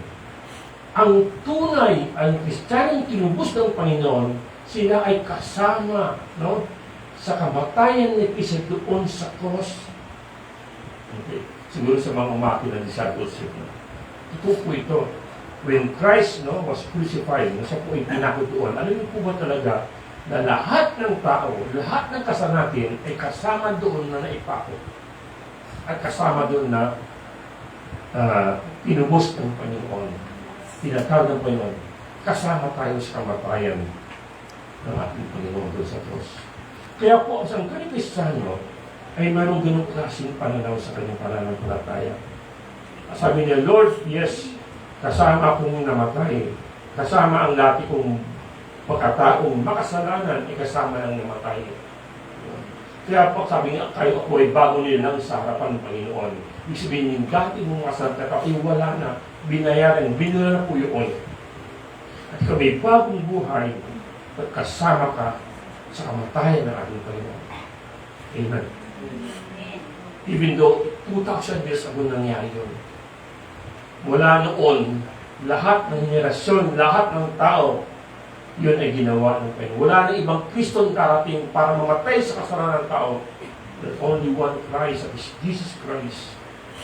Ang tunay, ang Kristiyanong tinubos ng Panginoon, sila ay kasama, no, sa kamatayan ni Kristo doon sa cross. Okay. Siguro sa mga umakil na discipleship. Ito po ito. When Christ, no, was crucified, siya po ay pinako doon. Alam niyo po ba talaga na lahat ng tao, lahat ng kasanatin ay kasama doon na naipako. At kasama doon na tinubos ng Panginoon. Tinatawag ng Panginoon. Kasama tayo sa kamatayan ng ating Panginoon doon sa cross. Kaya po, ang Kristiyano ay mayroong ganong klaseng pananaw sa kanyang pananampalataya. Sabi niya, Lord, yes, kasama akong namatay. Kasama ang dati kong pagkataong makasalanan, kasama ang namatay. Kaya po, sabi niya, kayo ako ay bago nilang sa harapan ng Panginoon. Ibig sabihin yung dati mong kasalanan, ay wala na, binayaran, binula na po yun. At kami bagong buhay, at kasama ka sa kamatayan ng ating Panginoon. Amen. Even though 2,000 years ago nangyari yun. Mula noon, lahat ng henerasyon, lahat ng tao, yun ay ginawa ng Panginoon. Wala na ibang Kristong karating para mamatay sa kasalanan ng tao. There's only one Christ, that is Jesus Christ,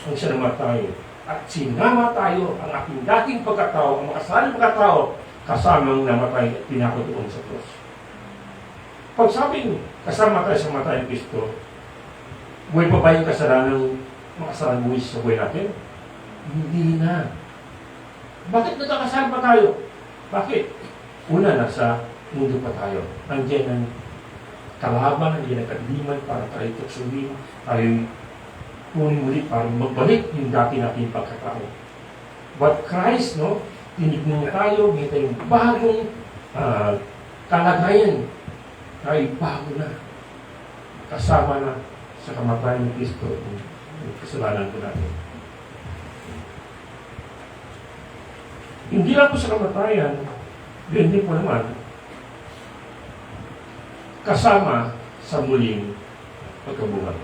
ang siya namatay. At sinama tayo, ang ating dating pagkatao, ang makasalanan pagkatao, kasamang namatay at pinako doon sa cross. Pag sabing kasama tayo sa matay ng Kristo, buhay pa ba yung kasalanan makasalanan buhay sa buhay natin? Hindi na. Bakit nagkakasal pa tayo? Bakit? Una, nasa mundo pa tayo. Nandiyan ang kalaban, nandiyan ang kadiliman para tayo tuksulin, tayo kunin muli para magbalik yung dati natin pagkatao. But Christ, no, tinignan tayo, may tayong bagong kalagayan. Tayo bago na. Kasama na sa kamatayan ni Kristo yung kasalanan ko natin. Hindi lang po sa kamatayan, hindi po naman kasama sa muling pagkabuhay.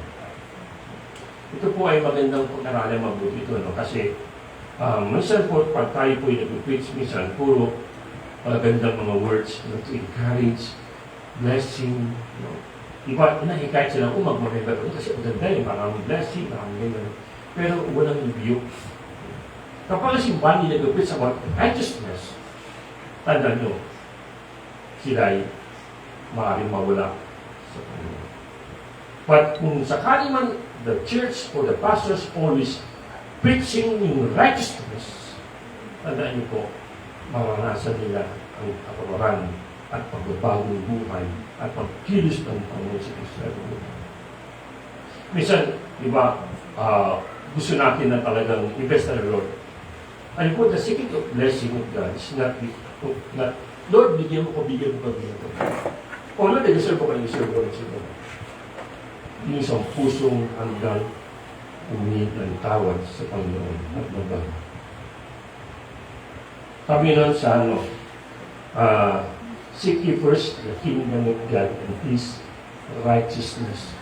Ito po ay magandang pag-aralan mabuti ito, no? Kasi minsan po, pag tayo po ay nag-preach, minsan puro magandang mga words, to encourage, blessing, no? Iba, inahikayat sila kung mag-remember kasi ang ganda yung maraming blessing, maraming ganda. Pero walang rebuke. Kapag simbahan nila nag-preach about righteousness, tanda nyo, sila ay maaaring mawala sa Panginoon. But kung sakali man the church or the pastors always preaching in righteousness, tandaan niyo po, maranasan nila ang kapatawaran at pagbabago ng buhay at pagkilos ng Panginoon sa Kristo. Minsan, di ba, gusto natin na talagang invest na Lord. Ano po, the secret of blessing of God is not, Lord, bigyan mo ko. O Lord, nag-serve ko. Yung isang pusong hanggang umid ng tawad sa Panginoon at magbago. Sabi nun sa seek ye first the kingdom of God and His righteousness.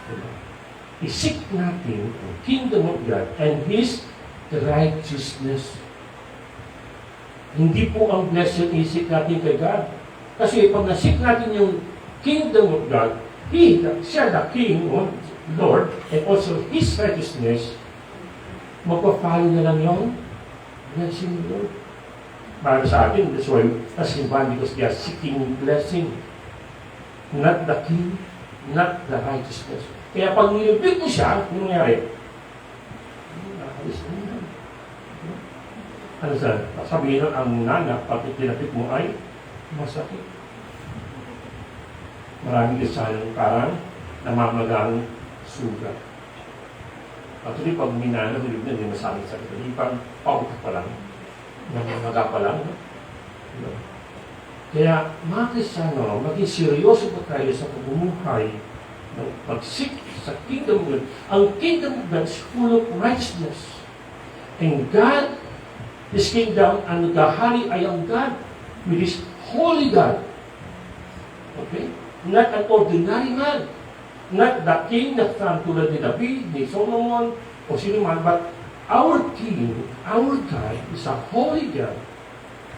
I-seek natin ang kingdom of God and His righteousness. Hindi po ang blessing i-seek natin kay God. Kasi pag na-seek natin yung kingdom of God, siya the King, Lord, and also His righteousness, magpa-follow na lang yung blessing of Lord. Para sa atin, that's why nasimbahan because they are seeking blessing. Not the King, not the righteousness. Kaya pag nilibig mo siya, ano nangyari? Nakalis na yan. Ano sabihin nun, ang nanak, pag tinapit mo ay masakit. Maraming kasalang parang namamagang sugat. Actually, pag minana, hilib na, hindi masakit sakit. Hindi pang pautak pa lang. Namamaga pa lang. No? Kaya, mga Kristiyano, maging seryoso po tayo sa pagmumuhay ng pag-seek sa kingdom of God. Ang kingdom of God is full of righteousness. And God, His kingdom, ang nagahari ay ang God, with His holy God. Okay? Not an ordinary man. Not the king na tulad ni David, ni Solomon, o sino man, but our King, our God, is a holy God.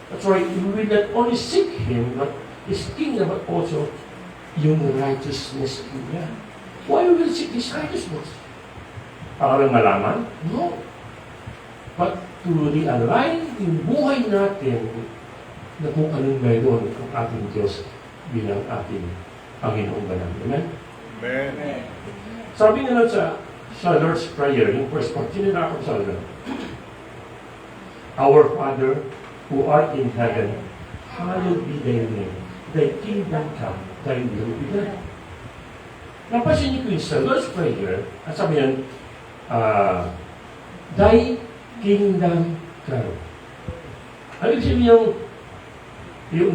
That's why we will not only seek Him, but His kingdom, but also yung righteousness niya. Why we will seek His righteousness? Para lang malaman? No. But to realign yung buhay natin na kung anong mayroon ang ating Diyos bilang ating Panginoong Banal. Amen? Amen. Sabi nga sa Lord's Prayer, yung first part, sinila ako sa Lord. Our Father, who art in heaven, hallowed be thy name. Thy kingdom come, thy will be done. Napansin niyo ko yung sa Lord's Prayer, at sabi yan, thy kingdom come. Ano ibig sabihin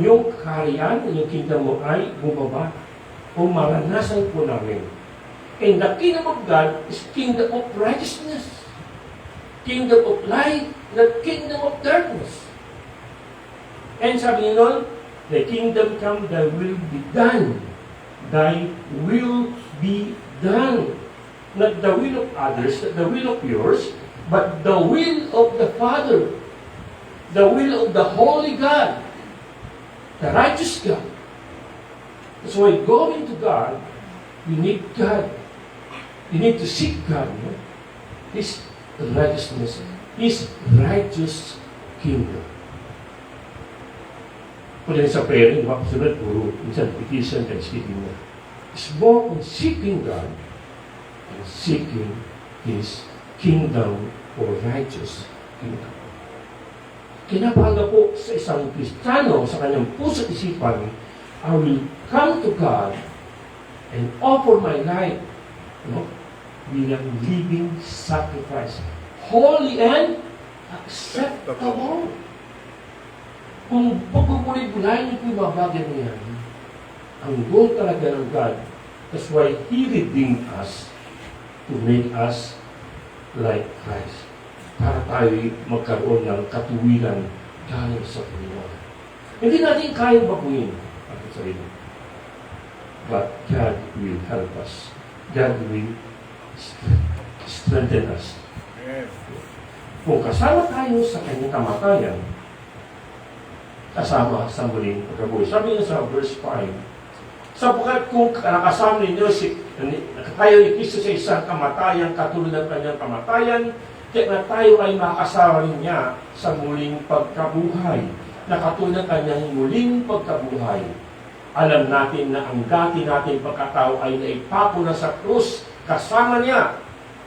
yung kaharian, yung kingdom mo ay bumaba o maranasan po namin. And the kingdom of God is kingdom of righteousness, kingdom of light, not kingdom of darkness. And sabi niyo nun, the kingdom come, thy will be done. Thy will be done. Not the will of others, not the will of yours, but the will of the Father. The will of the Holy God. The righteous God. That's why going to God, you need God. You need to seek God. No? His righteousness. His righteous kingdom. Kung sa prayer, yung mga kasunod, puro, minsan, petition, thanksgiving na. It's more on seeking God and seeking His kingdom or righteous kingdom. Kinapahalaga po sa isang Kristiyano sa kanyang puso at isipan, I will come to God and offer my life, bilang living sacrifice, holy and acceptable. Kung pagpupuli-bulayin niyo po yung mga bagay na yan, ang goal talaga ng God, that's why He redeemed us to make us like Christ. Para tayo magkaroon ng katuwiran galing sa Panginoon. Hindi natin kayang baguhin ang sarili. but God will help us. God will strengthen us. Kung kasama tayo sa kanyang kamatayan, kasama sa muling pagkabuhay. Sabi niya sa verse 5, sapagkat kung nakasama ninyo tayo ni Kristo sa isang kamatayan katulad ng kanyang kamatayan, kaya na tayo ay makasama rin niya sa muling pagkabuhay, na katulad ng kanyang muling pagkabuhay. Alam natin na ang dati natin pagkatao ay naipako na sa krus kasama niya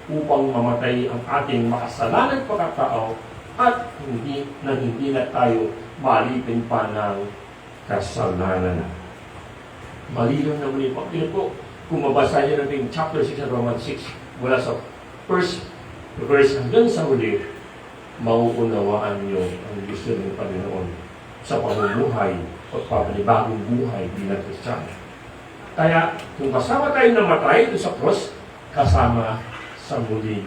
upang mamatay ang ating makasalanan pagkatao at hindi na tayo malipin pa ng kasalanan. Malinaw na muli po. Po, kung mabasa niyo natin chapter 6 ng Romans 6, mula sa first verse hanggang sa huli, mauunawaan niyo ang gusto ng Panginoon sa pamumuhay o panibagong buhay bilang Kristiyano. Kaya, kung kasama tayo namatay ito sa cross, kasama sa muling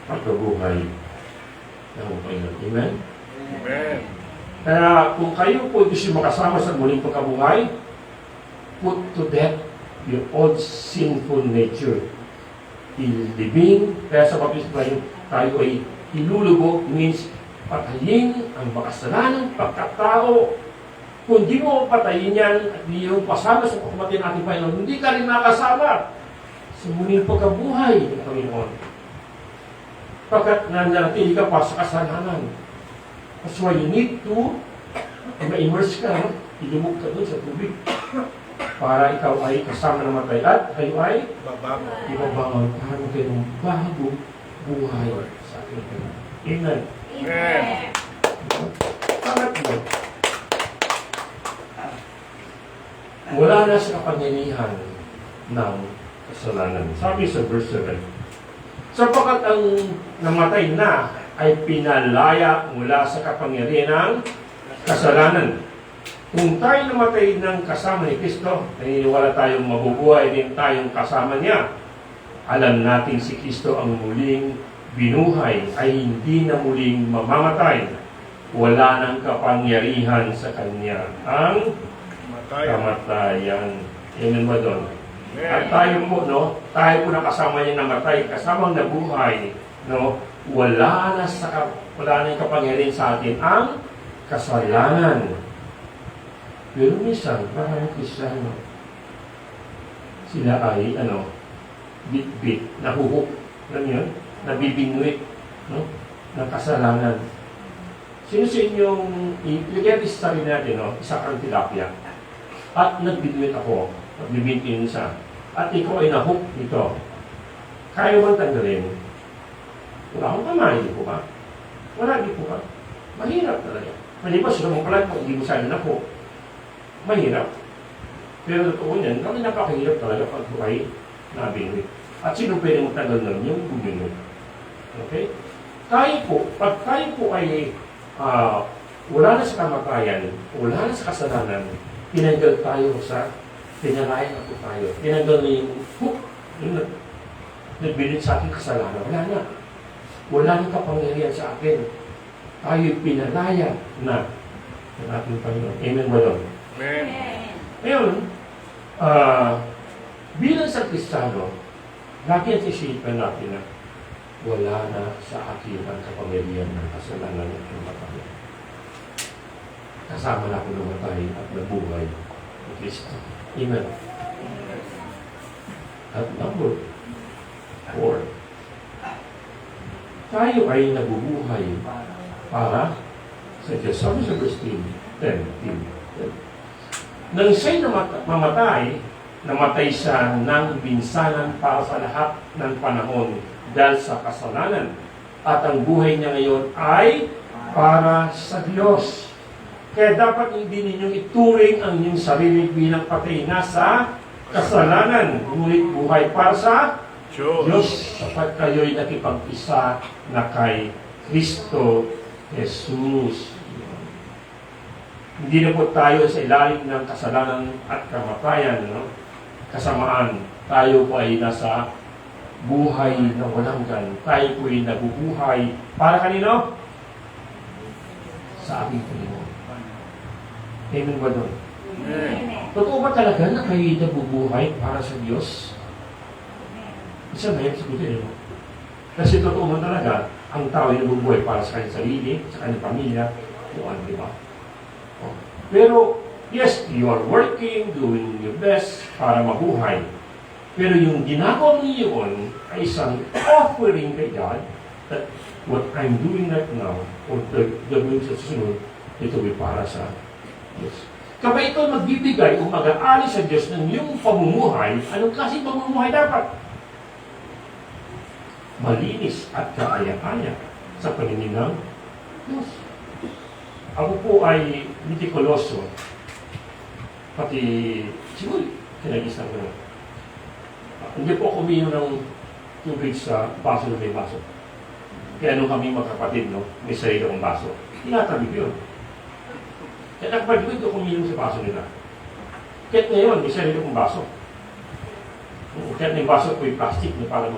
pagkabuhay ng Panginoon. Amen? Amen. Kaya kung kayo po gusto makasama sa muling pagkabuhay, put to death your old sinful nature. Ilibing, kaya sa baptismo tayo ay ilulubo, means patayin ang makasalanang pagkatao. Kung di mo patayin yan at di mo pasama sa pagkamatay ng ating Panginoon, hindi ka rin makasama sa muling pagkabuhay ng Panginoon. Pagkat nananatili ka pa sa kasalanan. That's why you need to ma-immerse ka, ilumog ka doon sa tubig para ikaw ay kasama ng matay at kayo ay ibabangon para kayong bagong buhay sa ating Panginoon. Amen. Amen. Pangatlo, wala na sa kapangyarihan ng kasalanan. Sabi sa verse 7, sapagkat ang namatay na ay pinalaya mula sa kapangyarihan ng kasalanan. Kung tayo namatay ng kasama ni Kristo, naniniwala tayong mabubuhay din tayong kasama niya. Alam natin si Kristo ang muling binuhay ay hindi na muling mamamatay. Wala nang kapangyarihan sa kanya ang kamatayan. Amen ba doon? At tayo po, no? Tayo po nakasama niya namatay, kasamang nabuhay, no? Wala na yung kapangyarihan sa atin ang kasalanan. Pero minsan, maraming Kristiyano, sila ay, bit-bit, nahuhuk, alam yun, nabibinwit, no? Ng kasalanan. Sino sa inyong, ilagay sa sarili natin, no? Isa kang tilapia. At nagbinwit ako, nagbibintin isa. At ikaw ay nahook nito. Kaya mo tanggalin? Wala akong kamay, di po ba? Wala, di po ba? Mahirap talaga. Malipas, sila mong palag mo, hindi mo sana nahook. Mahirap. Pero totoo niyan, kami napakahirap talaga pag buhay nabinwit. At sino pwede mo tanggal nun? Yung buminwit. Okay? Tayo po, pag tayo po ay wala na sa kamatayan, wala na sa kasalanan, tinanggal tayo sa pinalayan na po tayo. Tinanggal na yung hook, yung nagbilit sa aking kasalanan. Wala na. Wala nang kapangyarihan sa akin. Tayo'y pinalaya na ng ating Panginoon. Amen ba doon? Amen. Ngayon, bilang sa Kristiyano, lagi ang sisipan natin na wala na sa akin ang kapangyarihan ng kasalanan at namatay. Kasama na ako namatay at nabuhay ng Kristo. Amen. At number 4, tayo ay nabubuhay para sa Diyos. Sabi sa verse 10. Nang siya'y namatay siya ng binsanan para sa lahat ng panahon dahil sa kasalanan. At ang buhay niya ngayon ay para sa Diyos. Kaya dapat hindi ninyong ituring ang inyong sarili bilang patay na sa kasalanan. Ngunit buhay para sa Diyos. Sapat kayo'y nakipag-isa na kay Kristo Jesus. Hindi na po tayo sa ilalim ng kasalanan at kamatayan, no? Kasamaan, tayo po ay nasa buhay na walang hanggan. Tayo po ay nabubuhay para kanino? Sa ating Panginoon. Amen ba doon? Totoo ba talaga na kayo nabubuhay para sa Diyos? Isa na yung sagutin mo. Kasi totoo mo talaga, ang tao ay nabubuhay para sa kanyang sarili, sa kanyang pamilya, o ano, di ba? Oh. Pero, yes, you are working, doing your best para mabuhay. Pero yung ginagawa mo yun ay isang offering kay God that what I'm doing right now, or gagawin sa susunod, ito ay para sa Diyos. Kapag ito magbibigay o mag-aali sa Diyos ng iyong pamumuhay, anong klaseng pamumuhay dapat? Malinis at kaaya-aya sa paningin ng Diyos. Ako po ay mitikuloso, pati siguro kinagisang ko na. Hindi po ako uminom ng tubig sa baso na may baso. Kaya nung kami magkapatid, no, may sarili akong baso. Tinatabi ko yun. Kaya nakapagod ko uminom sa baso nila. Kaya ngayon, may sarili akong baso. Kaya yung baso ko yung plastic na parang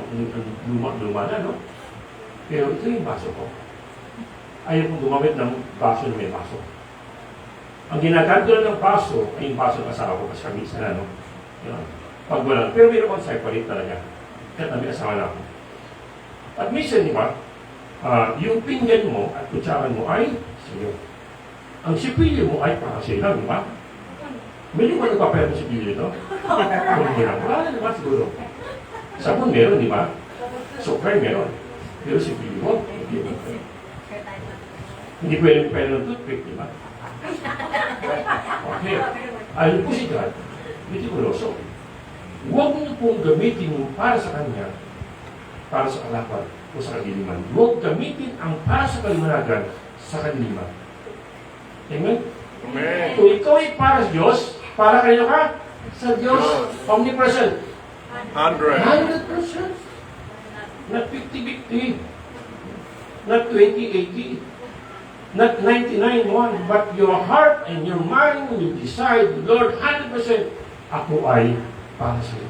luma na, no? Pero ito yung baso ko. Ayaw kong gumamit ng baso na may baso. Ang ginagamit ko ng baso ay yung baso ng asawa ko kasi kami isa na, no? Yan. Pag wala. Pero mayroon akong separate talaga. Kaya may asawa na ako. At minsan, di ba, yung pinggan mo at kutsaran mo ay sa'yo. Ang sipilyo mo ay para sa'yo, di ba? May mo nagpapaya ng sipilyo ito? Kung ginang, wala naman siguro. Sabon meron, di ba? Sukray meron. Pero sipilyo mo, hindi pwede ng toothpick, di ba? Okay. Alam po si God, mitikuloso. Huwag niyo pong gamitin para sa Kanya, para sa kalapan o sa kadiliman. Huwag gamitin ang para sa kaliwanagan sa kadiliman. Amen? Amen. Kung ikaw ay para sa Diyos, para kayo ka? Sa Diyos, omnipresent. 100. 100%. Not 50-50. Not 20-80. Not 99-1. But your heart and your mind will decide, Lord, 100%, ako ay para sa iyo.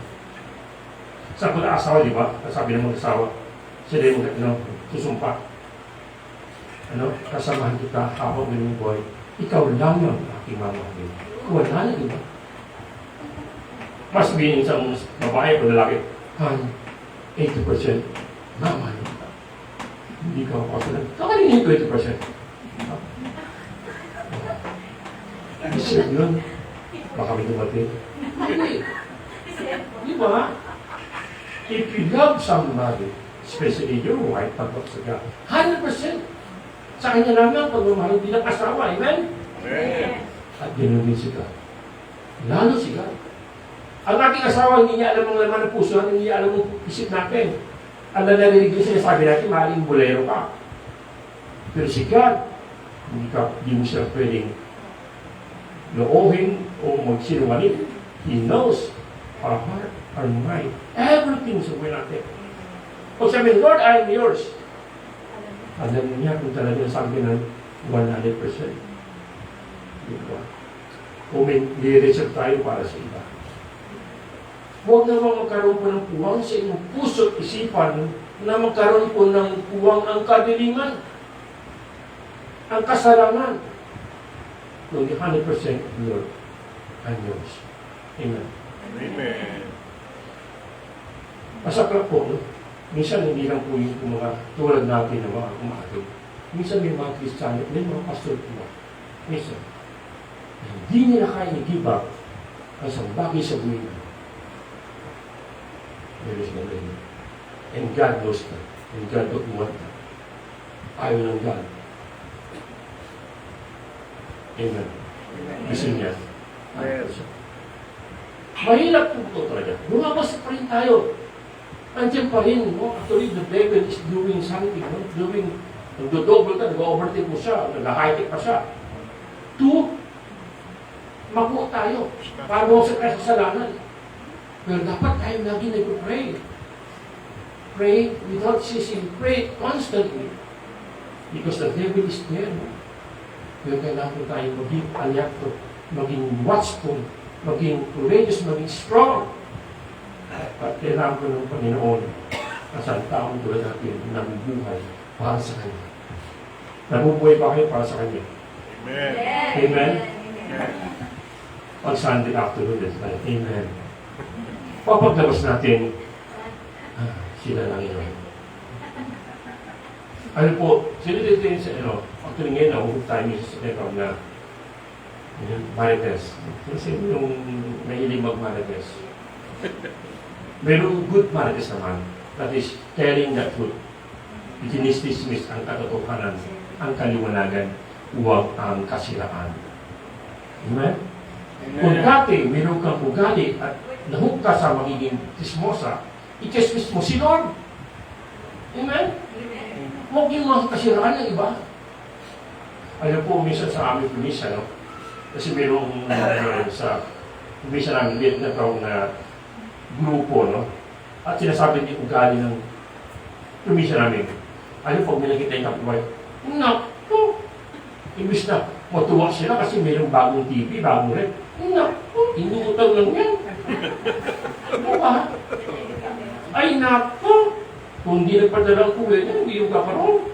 Sa pag-aasawa, di ba? Sabi ng mag-asawa, sila yung susumpa. Kasamahan kita habang ganun boy. Ikaw lamang aking mamahalin. Wala na, di ba? Mas sabihin isang babae o lalaki, 80% mamahalin kita. Hindi ka makasalan. Kakalinin yung 20%. Isip yun. Baka may dumating. Hindi. Di ba? If you love somebody, especially your wife, pagpapsaga, 100%. Sa kanya naman, pagmamahal bilang asawa. Amen? Amen. At ganoon din si God. Lalo si God. Ang ating asawa, hindi niya alam ang laman ng puso, hindi niya alam ang isip natin. Ang narinig niya sinasabi natin, maaaring bolero ka. Pero si God, hindi mo siya pwedeng loohin o magsinungaling. He knows our heart, our mind, everything sa buhay natin. Pag sabihin, Lord, I am yours. Alam niya kung talaga sabi ng 100%. Diba? Kung may reserve tayo para sa iba. Huwag naman magkaroon po ng puwang sa inyong puso at isipan na magkaroon po ng puwang ang kadiliman, ang kasalanan. Kundi 100% Lord, I'm yours. Amen. Amen. Masakla po, no? Minsan hindi lang po yung mga tulad natin na mga kumakit. Minsan may mga Kristiyano, may mga pastor po. Minsan, hindi nila kaya i-give up ang isang bagay sa buhay nila. There is no way. And God knows that. And God don't want that. Ayaw ng God. Amen. Gusto niya. Yes. Mahirap po ito talaga. Lumabas pa rin tayo. Andiyan pa rin, no? Actually, the devil is doing something, no? Nagdo-double ka, nag-overtake mo siya, nag-high-tech pa siya. Two, makuha tayo. Para mo sa kasalanan. Pero dapat tayo lagi nag-pray. Pray without ceasing. Pray constantly. Because the devil is there, no? Pero kailangan tayo maging alerto, maging watchful, maging courageous, maging strong. At kailangan ko ng Panginoon na sa taong tulad natin na nabubuhay para sa Kanya. Nabubuhay ba kayo para sa Kanya? Amen. Amen? Amen. on Sunday afternoon. Amen. Papaglabas natin, sila lang yun. Ano po, sila dito yun sa, actually ngayon, nahuhug tayo sa record na marites. Kasi yung mahilig mag-marites. Merong good marites naman. That is, telling the truth. Ikinistismis ang katotohanan, ang kaliwanagan, huwag ang kasiraan. Amen? Kung dati, meron kang ugali at nahug ka sa magiging tismosa, i-tismis mo si Lord. Amen? Huwag yung mga kasiraan ng iba. Alam po, minsan sa aming pumisa, no? Kasi merong sa pumisa namin, liit na tawag na grupo, no? At sinasabi niya ugali ng pumisa namin. Ano pag may nakita yung kapitbahay? Naku! Imbis na matuwa sila kasi mayroong bagong TV, bagong rep. Naku! Inuutang lang yan. Ano ba? Ay naku! Kung hindi nagpadala ang kuwi niya, hindi yung kakaroon.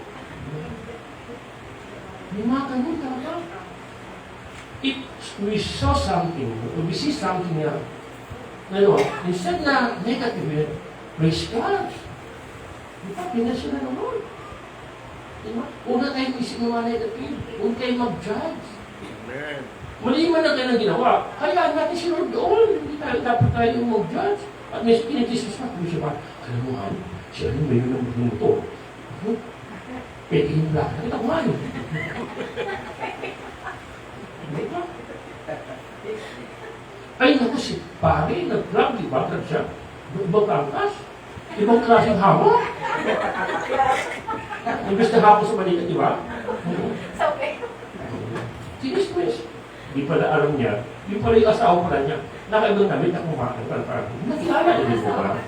May mga ganun talaga. If we saw something, or we see something na, instead na negative, praise God. Di ba, pinasya na naman. Diba? Una kayo isip ng mga negative. Huwag kayo mag-judge. Amen. Mali man na kayo ng ginawa. Hayaan natin si Lord doon. Hindi tayo dapat tayo mag-judge. At may pinatismas na. Kung siya ba, alam mo nga, siya rin may yun ng motor. Pwede yung black. Nakita ko nga yun. Diba? Ay, naku si pare, nag-vlog, diba? Nag siya. Ibang angkas. Ibang klaseng hawa. Imbes na hapon sa Manila, di ba? Tinis-tinis. Di pala alam niya, yung pala yung asawa pala niya, nakaibang damit na kumakan pala. Nakilala niya din po pala.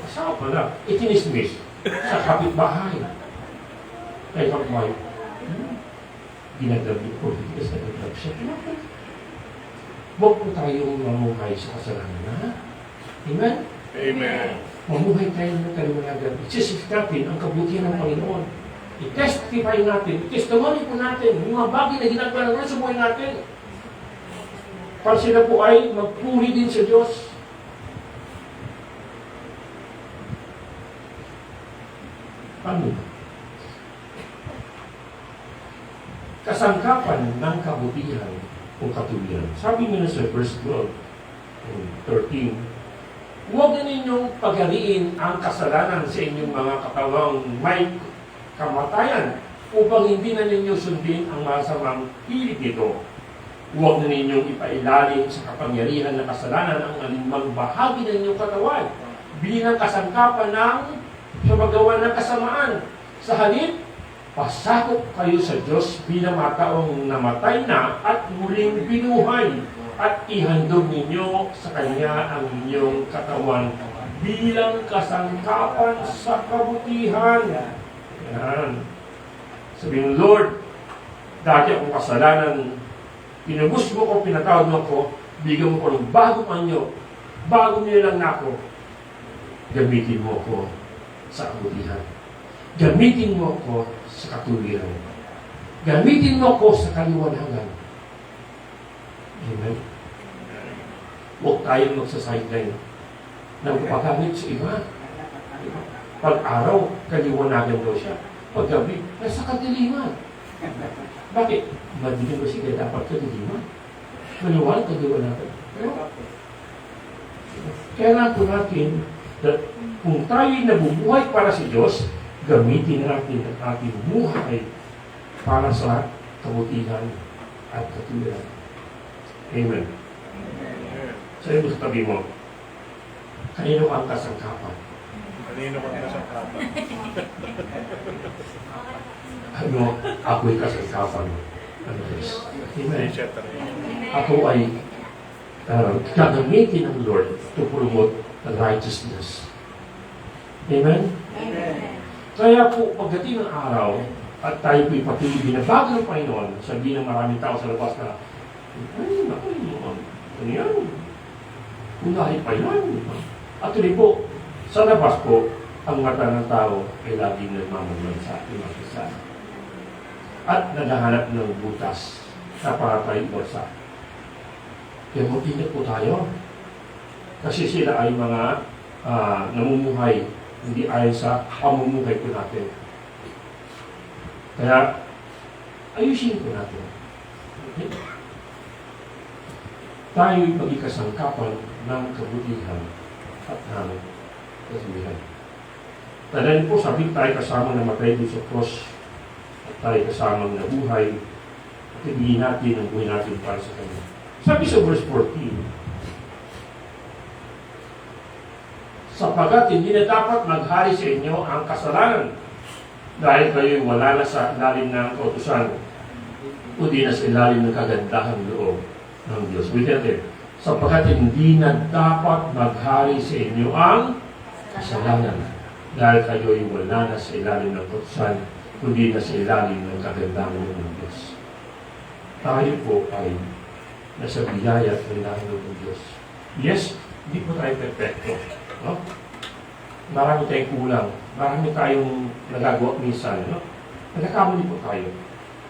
Asawa pala, itinis-tinis sa kapitbahay. Kaya kapitbahay, ginagabi ko, kasi nagagabi siya. Huwag po tayong mamuhay sa kasalanan na. Amen? Amen. Mamuhay tayo ng kaliwanagan. Isisip natin ang kabutihan ng Panginoon. I-testify natin, i-testimony po natin yung mga bagay na ginagawa ng Lord sa buhay natin. Para sila po ay magpuri din sa Diyos. Ano? Kasangkapan ng kabutihan o katuwiran. Sabi nila sa verse 12, 13, huwag na ninyong pagariin ang kasalanan sa inyong mga katawang may kamatayan upang hindi na ninyo sundin ang masamang hilig nito. Huwag na ninyong ipailalim sa kapangyarihan ng kasalanan ang alinmang bahagi ng inyong katawan bilang kasangkapan ng sa paggawa ng kasamaan. Sa halip, pasakop kayo sa Diyos bilang mga taong namatay na at muling binuhay at ihandog ninyo sa Kanya ang inyong katawan bilang kasangkapan sa kabutihan. Yan. Sabihin, Lord, dati akong kasalanan, pinubus mo ko, pinatawad mo ko, bigyan mo ko ng bagong anyo, bagong nilang nako, gamitin mo ko sa kabutihan. Gamitin mo ko sa katuwiran. Gamitin mo ko sa kaliwanagan. Amen. Huwag tayong magsasideline ng paggamit sa iba. Pag-araw, kaliwanagan daw siya. Pag-gabi, nasa kadiliman. Bakit? Madilim ba siya dapat kadiliman? Maliwanag, kaliwanagan. Kaya lang po natin, kung tayo'y nabubuhay para sa Diyos, gamitin natin ang ating buhay para sa kabutihan at katuwiran. Amen. Sa'yo mo sa tabi mo, kanino ang kasangkapan? Kanino ka na sa kapan? Ano, ako'y kasangkapan mo. Ano is? Amen. etc. Ako ay gagamitin ng Lord to promote righteousness. Amen? Kaya po, pagdating ng araw, at tayo po'y patuloy binabago ng Panginoon, sabihin ng maraming tao sa labas na, ay, naku, ano yan? Unahin pa yan. At tuloy po, sa labas po, ang mata ng tao ay laging nagmamagman sa ating mga isa. At naghahanap ng butas sa para tayo iwarsa. Kaya mag-ingat po tayo. Kasi sila ay mga namumuhay, hindi ayon sa pamumuhay po natin. Kaya, ayusin po natin. Okay? Tayo'y maging kasangkapan ng kabutihan at ng kasibihan. Tandaan po, sabi tayo kasamang namatay doon sa cross at tayo kasamang nabuhay at ibigin natin ang buhay natin para sa Kanya. Sabi sa verse 14, sapagkat hindi na dapat maghari sa inyo ang kasalanan dahil kayo'y wala na sa ilalim ng kautusan kundi na sa ilalim ng kagandahan loob ng Diyos. Wait, sapagkat hindi na dapat maghari sa inyo ang kasalanan dahil kayo'y wala na sa ilalim ng kautusan kundi na sa ilalim ng kagandahan loob ng Diyos. Tayo po ay nasa biyaya at kailangan ng Diyos. Yes, hindi po tayo perfecto. No? Marami tayong kulang. Marami tayong nagagawa minsan. No? Nagkakamali po tayo.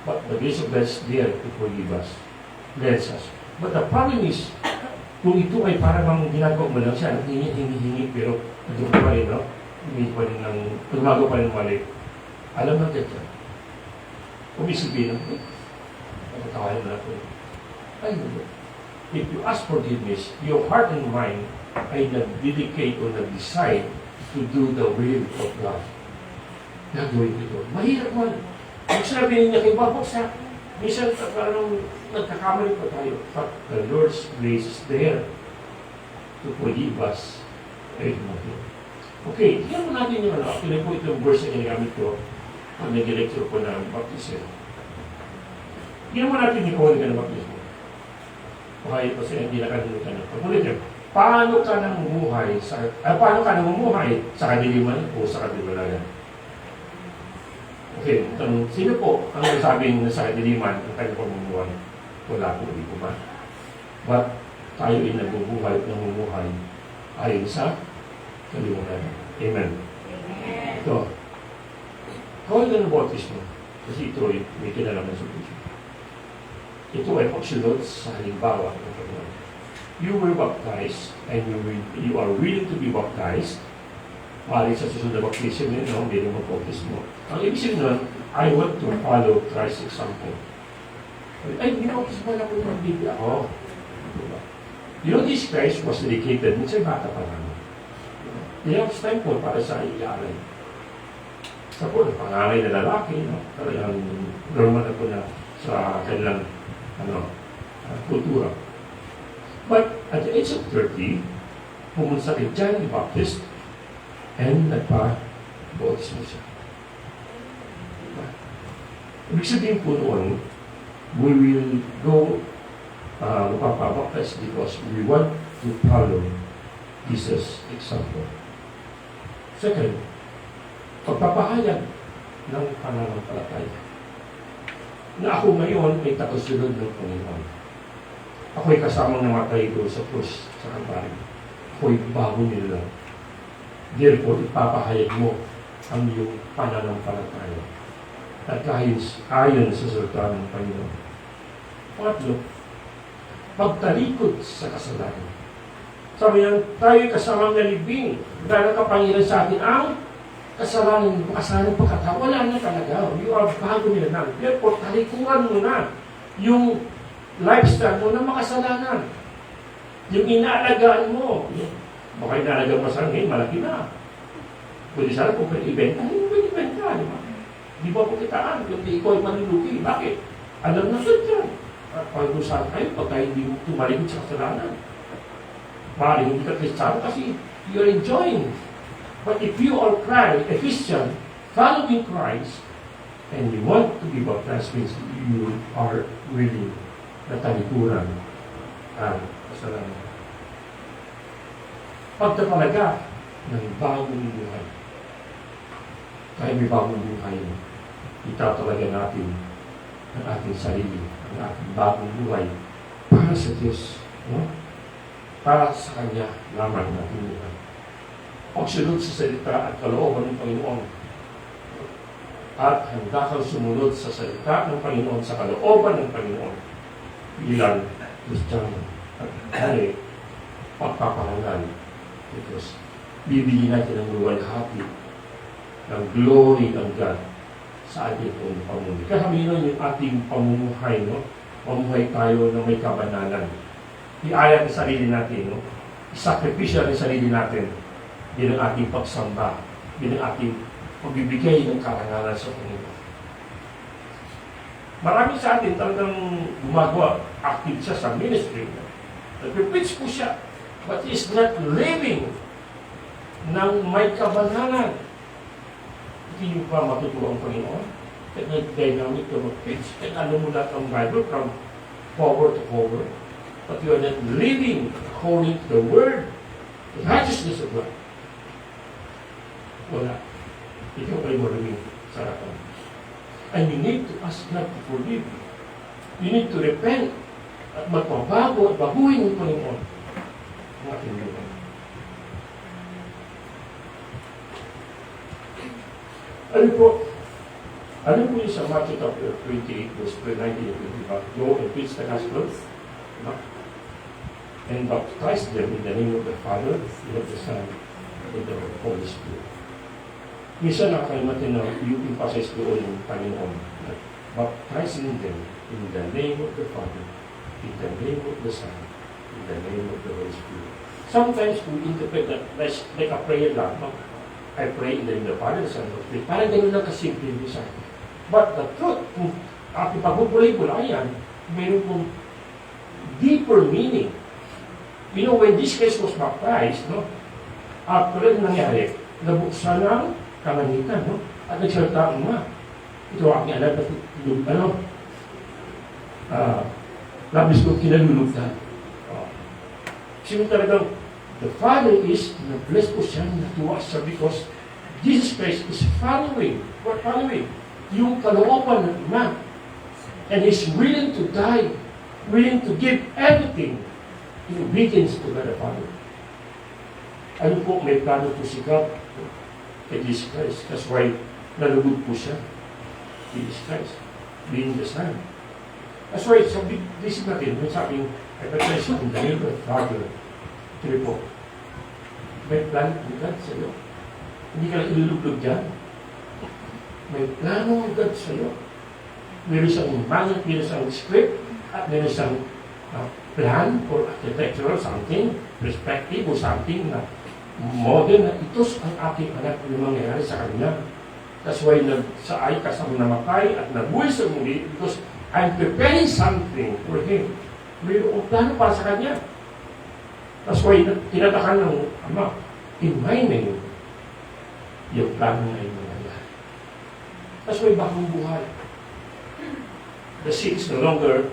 But the grace of God is there to forgive us. Bless us. But the problem is, kung ito ay parang ginagawa mo lang siya, hingi, pero nagagawa pa rin, no? Hindi pa rin ng, gumagawa pa rin mali. Alam natin yan. Kung isipin, natatawanan na ako. Ay, if you ask forgiveness, your heart and mind ay nag-dedicate o nag-decide to do the will of God. Gagawin ito. Mahirap man. Kung sabihin niya kay Babok sa minsan parang nagkakamali pa tayo. But the Lord's grace is there to forgive us. Okay, tingnan mo natin yung ano. Actually po ito yung verse na ginagamit ko pag nag-lecture ko ng baptism. Tingnan mo natin yung kahuli ka ng baptism. Okay, kasi hindi nakalimutan na. Pag-ulit paano ka namumuhay sa kadiliman o sa kadiwalayan? Okay, sino po ang nasabing na sa kadiliman ang kanyang pamumuhay? Wala po, hindi po ba? But tayo ay namumuhay ayon sa kaliwanagan. Amen. Ito. Kawal na ng bautismo. Kasi ito ay may kinalaman sa puso. Ito ay pagsunod sa halimbawa ng Panginoon. You were baptized and you are willing to be baptized. Maaaring sa susunod na baptism yun, no? Hindi naman bautismo. Ang ibig sabihin nun, I want to follow Christ's example. Ay, hindi baptismo na po ng Biblia. Oh. Diba? You know, this Christ was dedicated, minsan bata pa naman. Tinapos time po para sa iyaray. Sa po, panganay na lalaki, no? Talagang normal na po na sa kanilang kultura. But at the age of 30, pumunta kay John the Baptist and nagpa-bautismo siya. Ibig sabihin po noon, we will go magpapabaptize because we want to follow Jesus' example. Second, pagpapahayag ng pananampalataya. Na ako ngayon ay tagasunod ng Panginoon. Ako'y kasamang namatay doon sa krus sa Kalbaryo. Ako'y bago nila. Therefore, ipapahayag mo ang iyong pananampalataya. At ayon sa salita ng Panginoon. Pangatlo, pagtalikod sa kasalanan. Sabi yan, tayo'y kasamang nalibing. Dahil kapangilan sa atin ang kasalanan pagkatao. Wala na talaga. You are bago nila na. Therefore, talikuran mo na yung lifestyle mo na makasalanan. Yung inaalagaan mo. Baka inaalagaan mo sa ngayon, malaki na. Pwede sana kung pwede ibenta, hindi mo pwede ibenta. Di ba po kitaan? Yung ikaw ay manuluki. Bakit? Alam na doon yan. At pag-usapan kayo, pagka hindi mo tumalikod sa kasalanan. Maaaring hindi ka Kristiyano kasi you're enjoying. But if you are a Christian, following Christ, and you want to be baptized, means you are willing na talikuran ang kasalanan. Pagtapalaga ng bagong buhay. Kaya may bagong buhay, itatalaga natin ang ating sarili, ang ating bagong buhay para sa Diyos. No? Para sa Kanya lamang natin buhay. Pagsunod sa salita at kalooban ng Panginoon. At handa kang sumunod sa salita ng Panginoon, sa kalooban ng Panginoon bilang Kristiyano. At kaya, pagpaparangal. Because bibigyan natin ng luwalhati, ng glory ng God sa ating pamumuhay. Kaya sabihin nun yung ating pamumuhay, no? Pamuhay tayo na may kabanalan. Iaya ang sarili natin, no? Isakripisya ang sarili natin bilang ating pagsamba, bilang ating pagbibigay ng karangalan sa Panginoon. Marami sa atin talagang gumagawa, active siya sa ministry. Nag-preach po siya, but he is not living ng may kabanalan. Hindi nyo pa matutuwa ang Panginoon? Kaya nag-dynamic ka mag-preach. Kaya alam mo lahat ang Bible from cover to cover. But you are not living according to the Word, the righteousness of God. Wala. Ikaw ay maraming sarapan. And you need to ask God to forgive you. You need to repent at magpabago at baguhin ng Panginoon ang ating buhay. Ano po yung sa Matthew chapter 28, verse 19 and 25? Go and preach the gospel, no? And baptize them in the name of the Father, and of the Son, and of the Holy Spirit. Minsan nakakalimutan na yung emphasis doon ng Panginoon. Baptizing them in the name of the Father, in the name of the Son, in the name of the Holy Spirit. Sometimes we interpret that like a prayer lang. No? I pray in the name of the Father, the Son, and the Holy Spirit. Parang ganun lang kasimple yung sa akin. But the truth, kung ating pagbubulay-bulayan, mayroon pong deeper meaning. You know, when this case was baptized, no, actually, nangyari, nabuksan ng kalangitan, no? At nagsalita ang mga. Ito ang aking alam na labis ko kinalulugtan. Sino talagang, the Father is, na-bless po siya, natuwa siya because Jesus Christ is following. What following? Yung kalooban ng Ima. And He's willing to die, willing to give everything in obedience to God the Father. Ano po, may plano po si God kay Jesus Christ. That's why nalugod po siya. Jesus Christ, being the Son. That's why, sabi, listen natin, may sabing, I baptize you in the name of the Father. Ito po, may plano po God sa iyo. Hindi ka lang ilulublog dyan. May plano ng God sa iyo. Meron siyang manual, meron siyang script, at meron siyang plan or architectural something, perspective or something na model na ito ang aking anak na mangyayari sa kanya. That's why nagsaay ka sa namatay at nabuhay sa muli because I'm preparing something for him. Mayroong plano para sa kanya. That's why tinatakan ng Ama, in my name, yung plano na yung mangyayari. That's why bagong buhay. The seed is no longer,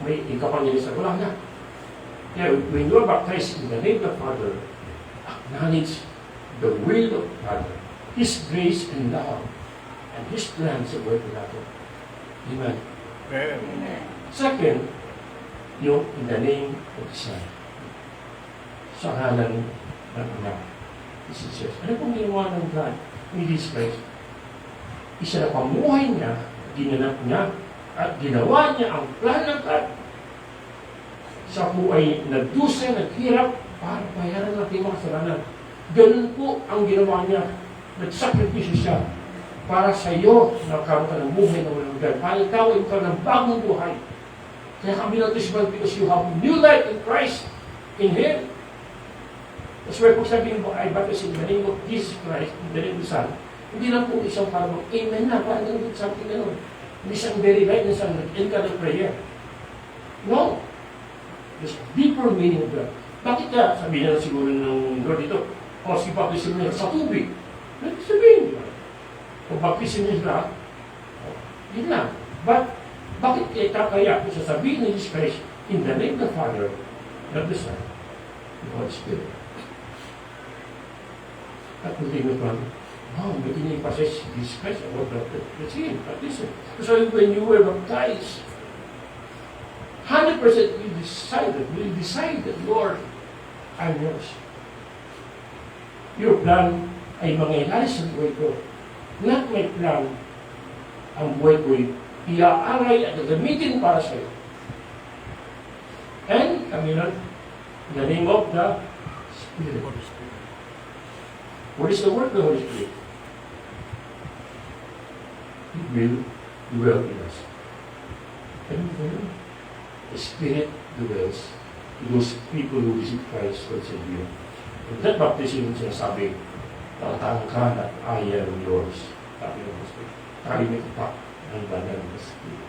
may ikapangyarisan. Wala na. Kaya when you are baptized in the name of the Father, acknowledge the will of Father, His grace and love, and His plans of working out. Amen. Amen. Second, yung in the name of the Son. Sa ngalan ng Ama. This is Jesus. Ano pong ginawa ng God ni Jesus Christ? Isa na pamuhay niya, ginanap niya, at ginawa niya ang plan ng God. Siya po ay nagdusa, naghirap, para bayaran natin mga kasalanan. Ganun po ang ginawa niya. Nagsakripisyo siya para sa iyo na karoon ka ng buhay na walang God. Para ikaw ay ikaw ng bagong buhay. Kaya kami natisman because you have new life in Christ, in Him. That's why kung sabihin mo, I baptize in the name of Jesus Christ, in the name of the Son, hindi lang po isang parang amen na, parang ganun, something ganun. Hindi siyang very right, hindi siyang nag-end ka ng prayer. No. There's a deeper meaning of that. Bakit ka, sabihin na siguro ng Lord dito, o si baptisin niya sa tubig. Sabihin niya. Kung baptisin niya sila, yun lang. But, bakit kaya kung sasabihin ni Jesus Christ, in the name of the Father, of the Son, and the Holy Spirit. At hindi mo pa, wow, may tinipasay si Jesus Christ, I want to see Him, but listen. So when you were baptized, 100% you decide that, Lord, I'm yours. Your plan ay mangyayari sa buhay ko. Not my plan, ang buhay ko'y iaaray at gagamitin para sa iyo. And kami nun, in the name of the Spirit. What is the work of the Holy Spirit? It will dwell in us. And the Spirit dwells to those people who visit Christ for Savior. And that baptism yung sinasabi, tatang ka at I am yours. Sabi ng Spirit. Tayo may ipak ng banal ng Spirit.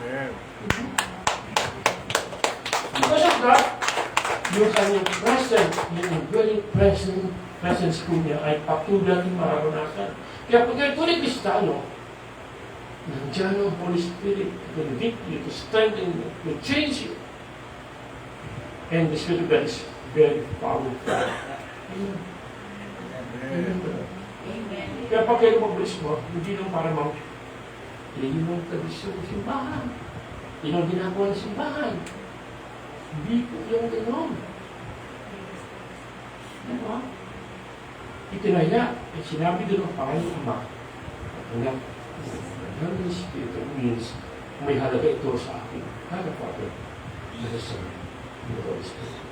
Amen. Because of that, yung kanyang presence, yung very presence ko niya ay patuloy natin mararanasan. Kaya pag kayo tunay Kristiyano, nandiyan ang Holy Spirit to convict you, to strengthen you, to change you. And the Spirit of God is very powerful. Amen. Amen. Kaya pag kayo mag-bless mo, hindi lang para yun ang tradisyon ng simbahan. Yun ang ginagawa ng simbahan. Hindi po yung gano'n. Diba? Itinaya, at sinabi doon ang Panginoon Ama, anak, the Holy Spirit means may halaga ito sa akin. Halaga Father, the Son, and the Holy Spirit.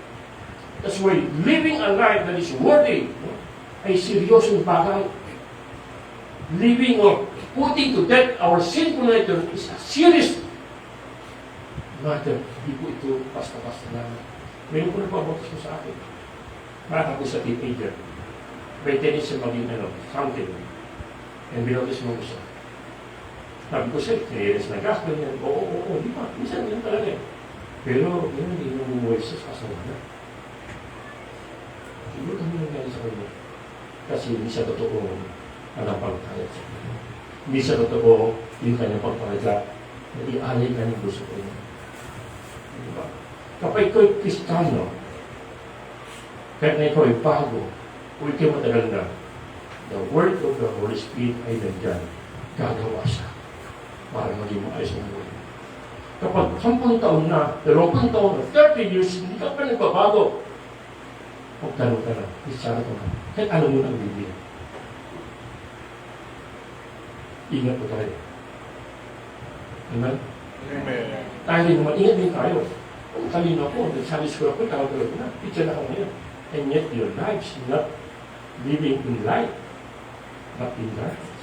That's why living a life that is worthy ay seryosong bagay. Living or putting to death our sinful nature is a serious matter. Hindi po ito basta-basta lang. Mayroon ko nagpabakas ko sa akin. Bata ko sa teenager. May tennis siya maging something. And binotis mo siya. Sabi ko siya, tiniris na gas, ganyan. Oo, di ba? Minsan yan talaga eh. Pero, yun, hindi mo bumuhay sa kasama na. Siguro kami nangyari sa kanya. Kasi hindi siya totoo pagpapalagay sa kanya. Hindi siya totoo yung kanyang pagpapalagay na i-alay ka ng gusto ko niya. Diba? Kapag ikaw Kristiyano, kahit na ikaw ay bago, o ikaw matagal na, the word of the Holy Spirit ay nandyan, gagawa siya para maging maayos ng buhay. Kapag 10 taon na, 20 taon na, 30 years, hindi ka pa nagbabago, magtanong ka na, Kristiyano ka na, kahit alam mo na ang Biblia. Ingat po tayo. Amen? Amen. Tayo rin naman, ingat din tayo. Kung talino ako, nagsabi ko ako, tawag ko na, picture na ako ngayon. And yet your lives not living in light, not in darkness.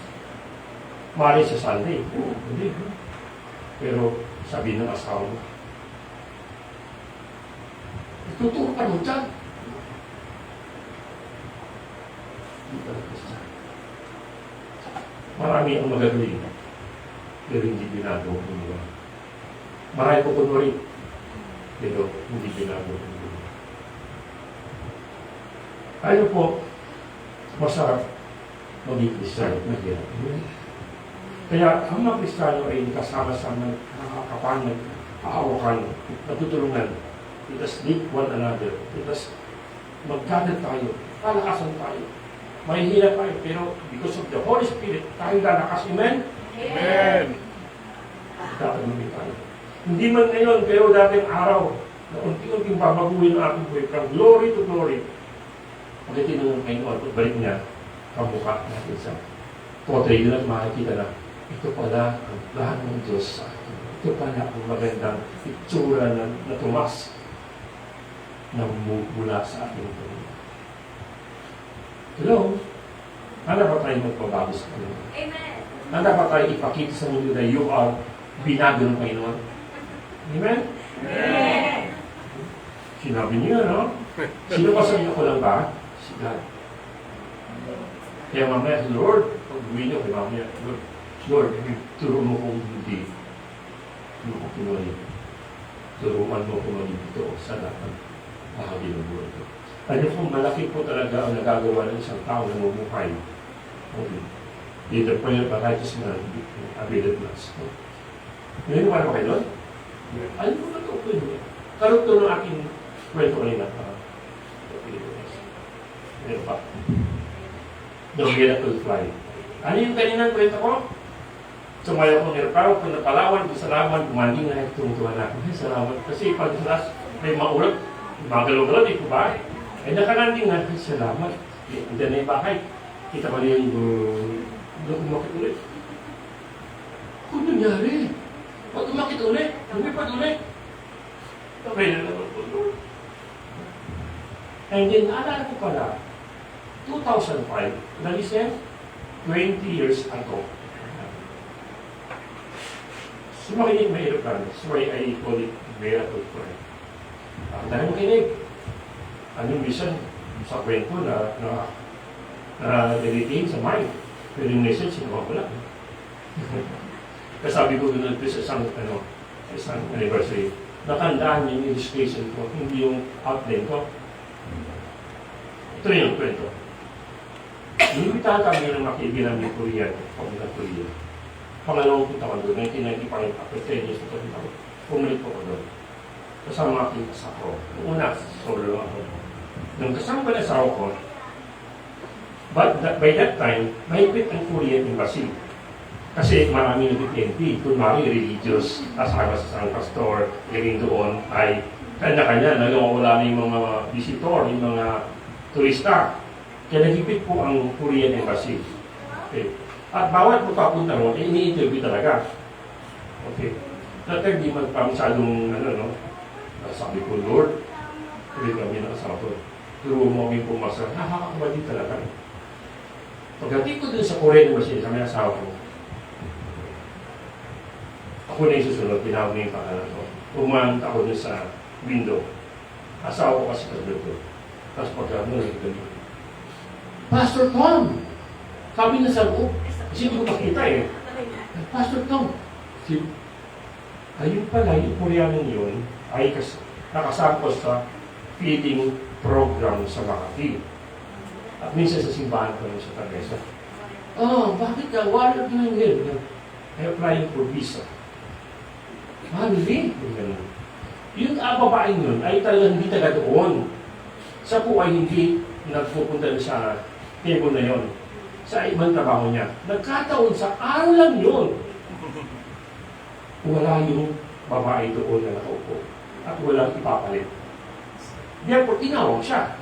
Mali sa Sunday, hindi. Pero sabi ng asawa mo, ituturo ka mo dyan. Hindi ka na Christian. Marami ang magagaling, pero hindi binago ang mga. Marami po kunwari, pero hindi binago ang mga. Ano po, masarap maging Kristiyano, mahirap. Kaya ang mga Kristiyano ay kasama-sama, nakakapanag, aawakan, natutulungan. Let us live one another. Let us magkagad tayo, palakasan tayo. Mahihirap tayo, pero because of the Holy Spirit, tayo lalakas. Amen? Amen. Tatagunin tayo. Hindi man ngayon, pero dating araw, na unti-unting babaguhin ang ating buhay from glory to glory. Pagdating ng Panginoon, pagbalik niya, kamukha natin sa portrait yun at makikita na ito pala ang plano ng Diyos sa atin. Ito pala ang magandang itsura na tumas na mula sa ating Panginoon. Hello? Handa ba tayo magpabago sa Panginoon? Amen. Handa ba tayo ipakita sa mundo na you are binago ng Panginoon? Amen? Amen. Sinabi niyo, no? Sino pa sa inyo ko lang ba? Si God. Kaya mamaya, Lord, pag-uwi niyo, kaya mamaya, Lord, turo mo kong hindi mo kinuha. Turuan mo kung dito sa lahat ng bahagi ng buhay ko. Ano po, malaki po talaga ang nagagawa ng isang tao na mumuhay. Okay. Either prayer by righteous man, available us. Ngayon, wala pa kayo doon? Ano po na ito? Karoon ito ng aking kwento kanina. Meron pa. The miracle fly. Ano yung kaninang kwento ko? Sumaya ko nirpaw, kung napalawan, kung salamat, kumanding na ito, tumutuwa na ako. Salamat. Kasi pag may maulap, magalaw-galaw, di ko ba? Ay nakalanding na, salamat. Hindi na yung bahay. Kita pa niya yung umakit ulit. Kung nangyari, pag umakit ulit, lumipad ulit. Okay na naman po, Lord. And then, naalala ko pala, 2005, nalisip, 20 years ago. Sumakinig may aeroplano. So I call it Vera Tulfure. Dahil makinig. Ano minsan, sa kwento na nalitiin sa mind. Pero yung message, sinuha ko lang. Kasi sabi ko doon sa isang anniversary, nakandaan yung illustration ko, hindi yung outline ko. Ito yung kwento. Inimbitahan kami ng makibilang ng Korea, Pagkakas Korea. Pangalawang punta ko doon, 1995, after 10 years ito, pumalit po ko doon. Kasama aking asawa ko. Noong una, solo ako. Nung kasama ko na asawa ko, but by that time, mahigpit ang Korean embassy. Kasi marami nag-PNP, kunwari religious, kasama sa isang pastor, galing doon, ay kanya-kanya, nagawawala na yung mga visitor, yung mga turista. Kaya nagigpit po ang Korean embassy. Okay. At bawat magpapunta ron, ini-interview talaga. Okay. Dati di magpamasyadong, sabi ko, Lord, ulit kami ng asawa ko. Turo mo kami pumasa, nakakabali talaga. Pagdating ko dun sa Korean embassy, sa may asawa ko, ako na yung susunod, tinawag na yung pangalan ko. Umanta ako dun sa window. Asawa ko kasi kasi doon. Tapos pagkakas ko, Pastor Tom! Sabi na sa loob, kasi hindi ko makita eh. Pastor Tom! Ayun pala, yung Koreanong yun, ay nakasama sa feeding program sa Makati. At minsan sa simbahan ko sa Tagaysa. Bakit ka? What are you doing here? I'm applying for visa. Really? Yung babaeng yun ay talagang hindi taga doon. Siya po ay hindi nagpupunta sa table na yun. Sa ibang trabaho niya. Nagkataon sa araw lang yun. Wala yung babae doon na nakaupo. At walang ipapalit. Therefore, tinawag siya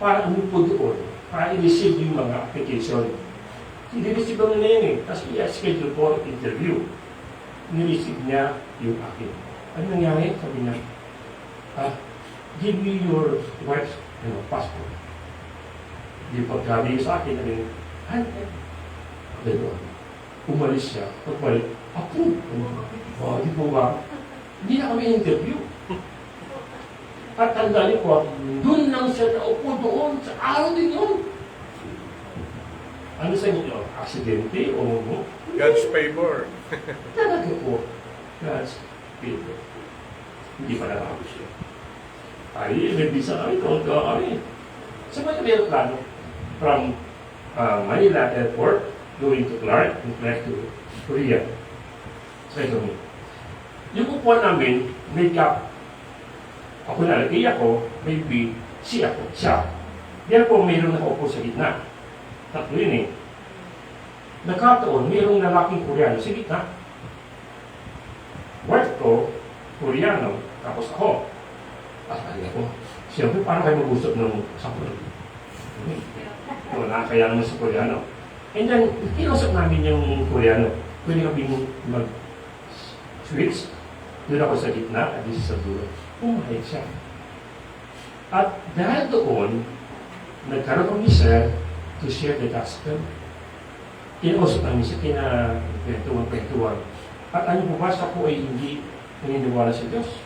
para umupo doon. Para i-receive yung mga application. I-receive lang na yun eh. Tapos i-schedule for interview. Ni-receive niya yung akin. Ano nangyari? Sabi niya, give me your wife's passport. Di pagkabi sa akin, umalis siya. Pagbalik, ako. Di po ba? Hindi na kami interview. At tandaan ko, doon lang siya naupo doon. Sa araw din yun. Ano sa inyo? Aksidente o God's favor. talaga po. God's favor. Hindi pa nakapos siya. Ay, nagbisa kami. Tawag kami. Sa mga aeroplano, from Manila Airport, going to Clark, and Clark to Korea. So ito mo. Yung upuan namin, may gap. Ako nalagay ako, maybe siya. Diyan po mayroong nakaupo sa gitna. Tatlo yun eh. Nagkataon, mayroong lalaking Koreano sa gitna. Wife ko, Koreano, tapos ako. Sabi ako, siyempre parang kayo mag-usap ng sapon. Nakakaya naman sa Koreano. And then, kinusap namin yung Koreano. Pwede kami mag-switch. Doon ako sa gitna, at this sa dulo. Pumayag siya. At dahil doon, nagkaroon kami siya to share the gospel. Kinausap namin siya, kwentuhan. At ano po ba, siya po ay hindi naniniwala sa Diyos.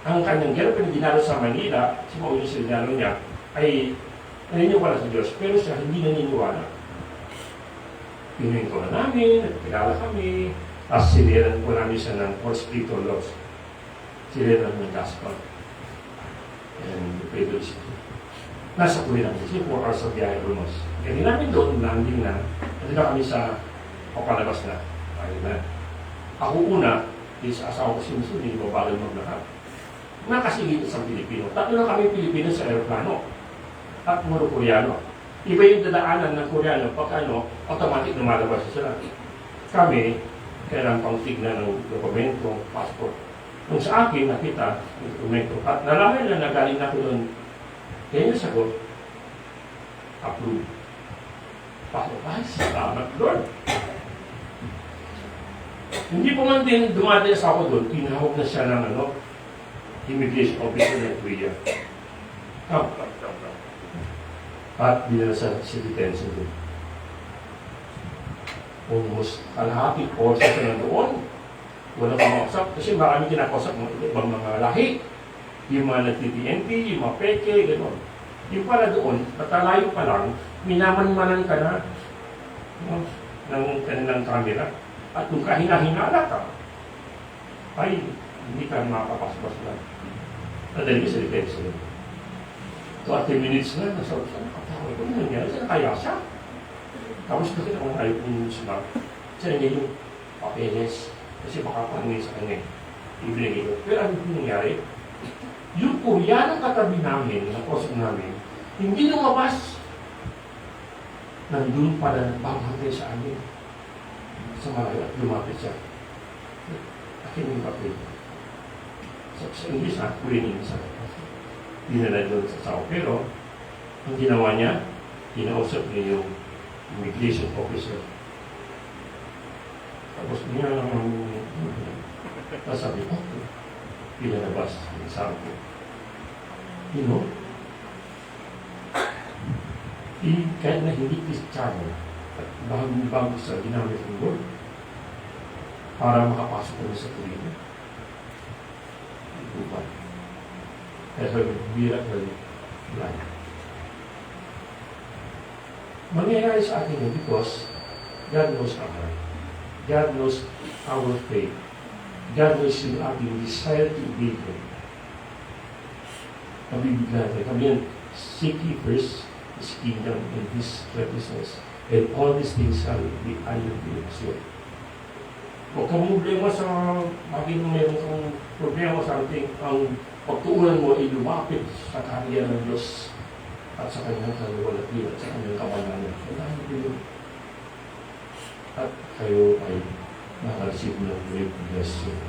Ang kanyang girlfriend dinalo sa Manila, si Maulio sa dinalo niya, ay naniniwala sa Diyos, pero siya hindi naniniwala. Pinuhin ko na namin, nagpilala kami, as siliran po namin siya ng four spiritual laws. Siliran ng gospel. And pwede siya. Nasa kuwi namin siya, 4 hours of biyahe Rumos. Kaya namin doon, landing na, nandito na kami sa papalabas na. Ayun na. Ako una, is asawa ko sinusunod, hindi ko bagal maglakad. Nakasigit sa Pilipino. Tatlo na kami Pilipino sa aeroplano. At puro Koreano. Iba yung dadaanan ng Koreano pag automatic na malabas sila. Kami, kailangan pang tignan ng dokumento, passport. Kung sa akin, nakita yung dokumento. At nalaman na nagaling na ko doon. Kaya yung sagot, approve. Passport, ay, salamat Lord. Hindi po man din dumating sa ako doon, tinahog na siya ng immigration officer ng Korea. At dinala sa detention doon. Almost kalahati oras na siya doon. Wala kang makausap kasi marami kinakausap mga ibang mga lahi. Yung mga nagti-TNT, yung mga peke, gano'n. Yung para doon, patalayo pa lang, minaman-manan ka na ng kanilang camera. At kung kahina-hinala ka, ay hindi ka makapaspas lang. Nadali sa detention. 20 minutes na, nasa nakatawag ko, nangyari siya, kaya siya. Tapos bakit ako ayaw kong sila? Siya niya yung papeles, kasi baka paningin sa kanya. Ibigay ko. Pero ano yung nangyari? Yung Koreanong katabi namin, na posok namin, hindi lumabas. Nandun pala nagbanghatay sa amin. Sa malayo at lumapit siya. Akin yung papel. Sa English na, kulinin sa dinala doon sa Sao. Pero, ang ginawa niya, kinausap niya yung immigration officer. Tapos niya sabi ko, pinalabas yung sampo. You know, kahit na hindi Kristiyano, at bago sa ginamit ng Lord, para makapasok kami sa Korea. Ito ba? Kaya sabi, miracle life. Mangyayari sa akin yun because God knows our heart. God knows our faith. God knows yung ating desire to obey Him. Mabibigyan natin. Kami yan, seek ye first His kingdom and His righteousness, and all these things shall be added to you. Huwag kang problema sa maging mayroon kang problema sa ating ang pagtuunan mo ay lumapit sa kanya ng Diyos at sa kanyang kaluwalhati at sa kanyang kabanalan. Kailangan ko yun. At kayo ay nakareceive ng great blessing.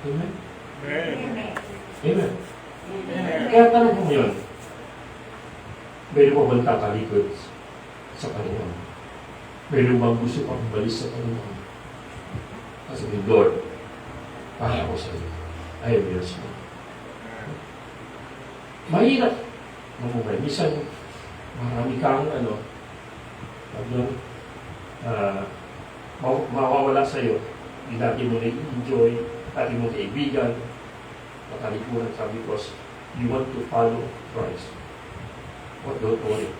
Amen? Amen. Amen. Kaya tanong mo yun, meron mo bang kakalikod sa Panginoon? Meron bang gusto pang balis sa Panginoon? Kasi may Lord, para ako sa iyo. I am yours. Mahirap mabuhay. Minsan, marami kang mawawala sa iyo. Hindi natin mo na-enjoy, natin mo kaibigan, matalikuran ka because you want to follow Christ. But don't worry.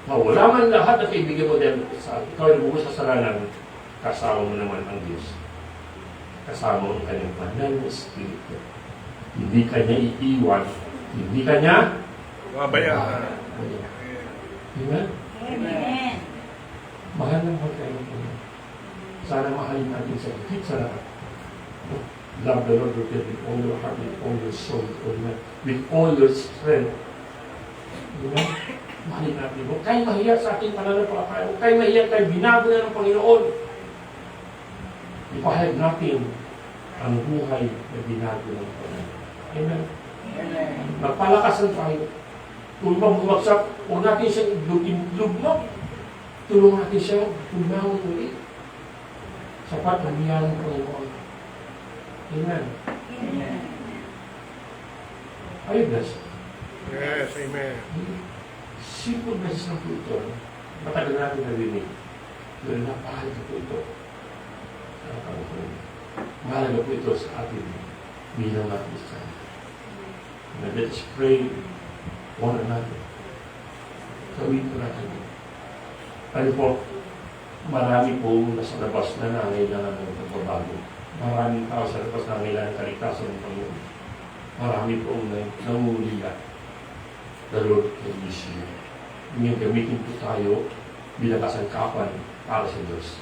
Mawala man lahat ng kaibigan mo dahil ikaw ay bukos sa kasalanan, kasama mo naman ang Diyos. Kasama mo ang kanyang banal na Espiritu. Hindi kanya iiwan. Hindi kanya Mabayaan. Amen? Amen. Mahal ng pagkain po. Sana mahalin natin sa higit sa lahat. Love the Lord with all your heart, with all your soul, with all your strength. Amen? Mahalin natin. Huwag kayo mahiya sa ating pananampalataya. Huwag kayo mahiya kayo binago na ng Panginoon. Ipahayag natin ang buhay na binago ng Panginoon. Amen? Magpalakasan tayo. Kung ibang bumagsak, huwag natin siyang iglog mo. Tulungan natin siya, tumangon ulit. Sapat ang biyaya ng Panginoon. Amen. Are you blessed? Yes, amen. Simple message lang po ito. Matagal natin narinig. Pero napahalaga po ito. Mahalaga po ito sa atin bilang mga Kristiyan. Let us pray one another. Gawin ko natin. Ano po, marami po nasa labas na nangailangan ng pagbabago. Maraming tao sa labas na nangailangan ng kaligtasan ng Panginoon. Marami po nangulila. The Lord can use you. Ngayon gamitin po tayo bilang kasangkapan para sa Diyos.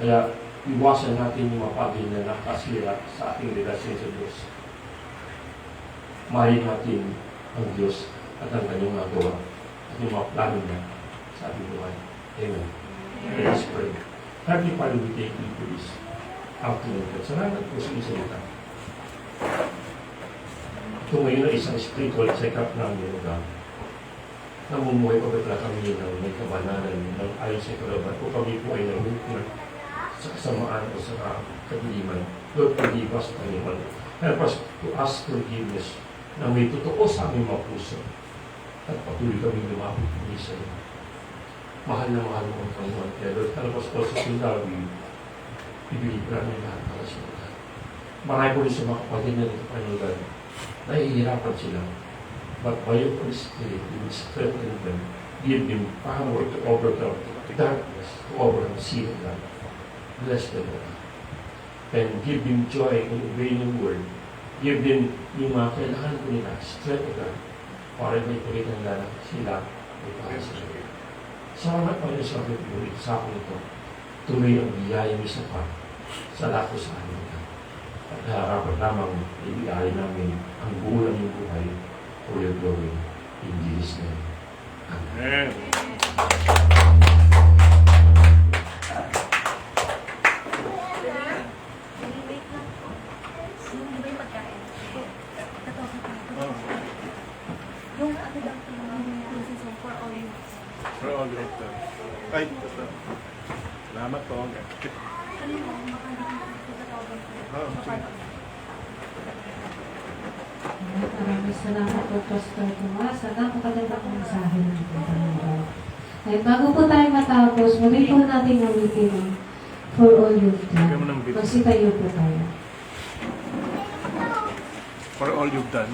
Kaya iwasan natin yung mapagin na nakasira sa ating relasyon sa Diyos. Mahalin natin ang Diyos at ang kanyang magawa at yung mga plano niya sa ating buhay. Amen. Let us pray. Heavenly Father, we take you to this afternoon. Salamat po sa isang ito. Ito ngayon ay isang spiritual check-up namin, God. Namumuhay pa ba kami ng may kabanalan ng ayon sa kalaban o kami po ay nangungkuna sa kasamaan o sa kadiliman. Lord, forgive us, Panginoon. Help us to ask forgiveness na may totoo sa aming mga puso at patuloy kami lumapit muli sa iyo. Mahal na mahal mo ang Panginoon. Pero help us also to love you. Ibigay namin lahat para sa iyo. Marami po rin sa mga kapatid na nito, Panginoon, nahihirapan sila. But by your Holy Spirit, you will strengthen them. Give them power to overcome darkness, to overcome sin and life. Bless them, Lord. And give them joy in obeying your word. Give them yung mga kailangan ko nila, strength them, para may pagkitang lala sila ay para sa iyo. Salamat pa rin sa aking pinulit sa akin ito. Tuloy ang biyaya mo sa pa sa lahat ko sa amin. At harapan lamang ibigay namin ang buo ng iyong buhay for your glory. In Jesus' name. Amen. Amen. Wait lang po. Yung iba yung pagkain. Yung ano lang po yung process for all you. For all the time. Ay, basta. Salamat po. Ano yung makakalimutan ko sa tawag ko? Maraming salamat po, Pastor Tomas. Sa napakagandang mensahe ng Panginoon. At bago po tayo matapos, muli po natin ulitin for all you've done. Magsitayo po tayo. For all you've done.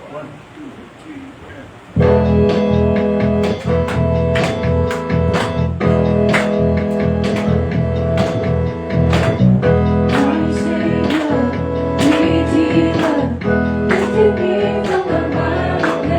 One, two, three, and... Our Savior, Redeemer, lifted me from the miry clay.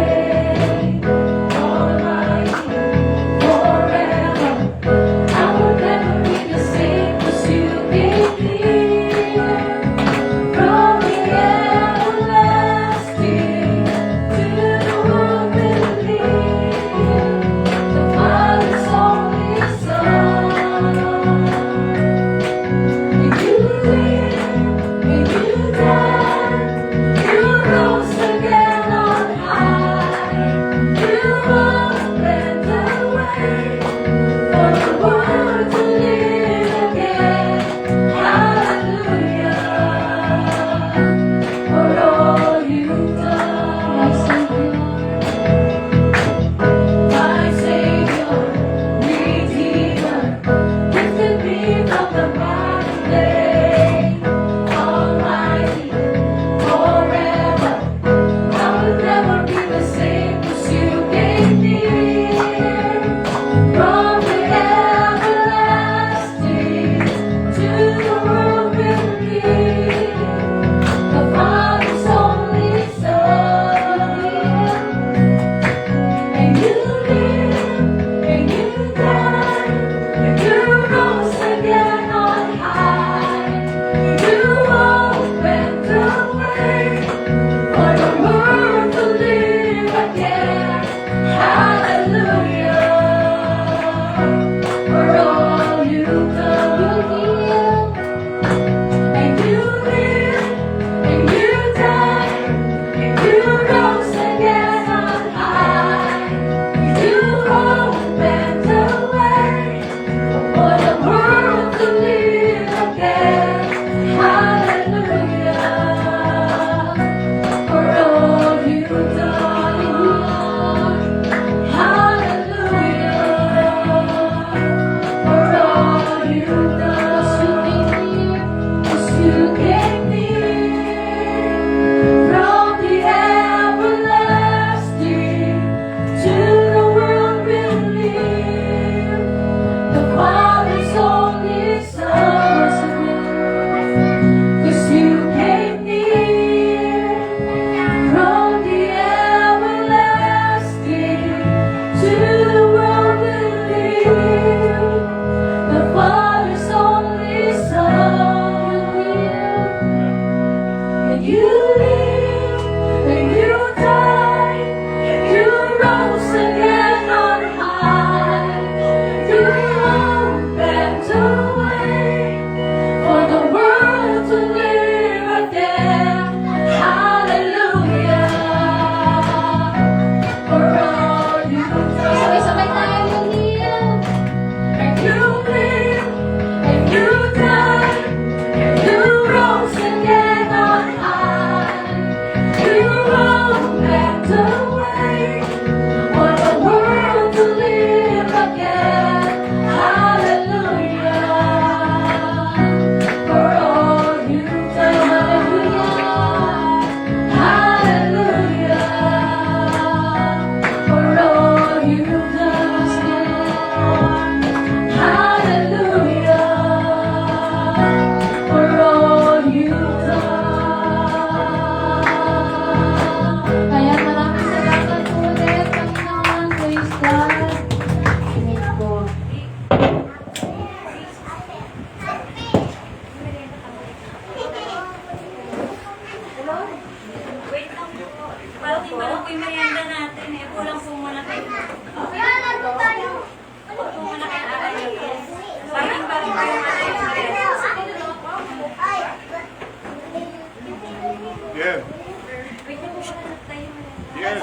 Yan.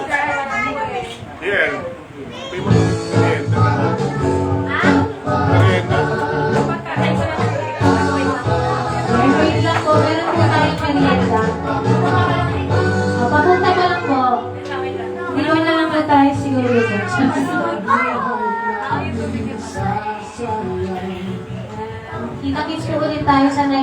Yan. Merienda na. Merienda. Wait lang po, meron po tayong merienda. Papunta pa lang po. Iwan na lang po tayo siguro dito. Kita-kits po ulit tayo sa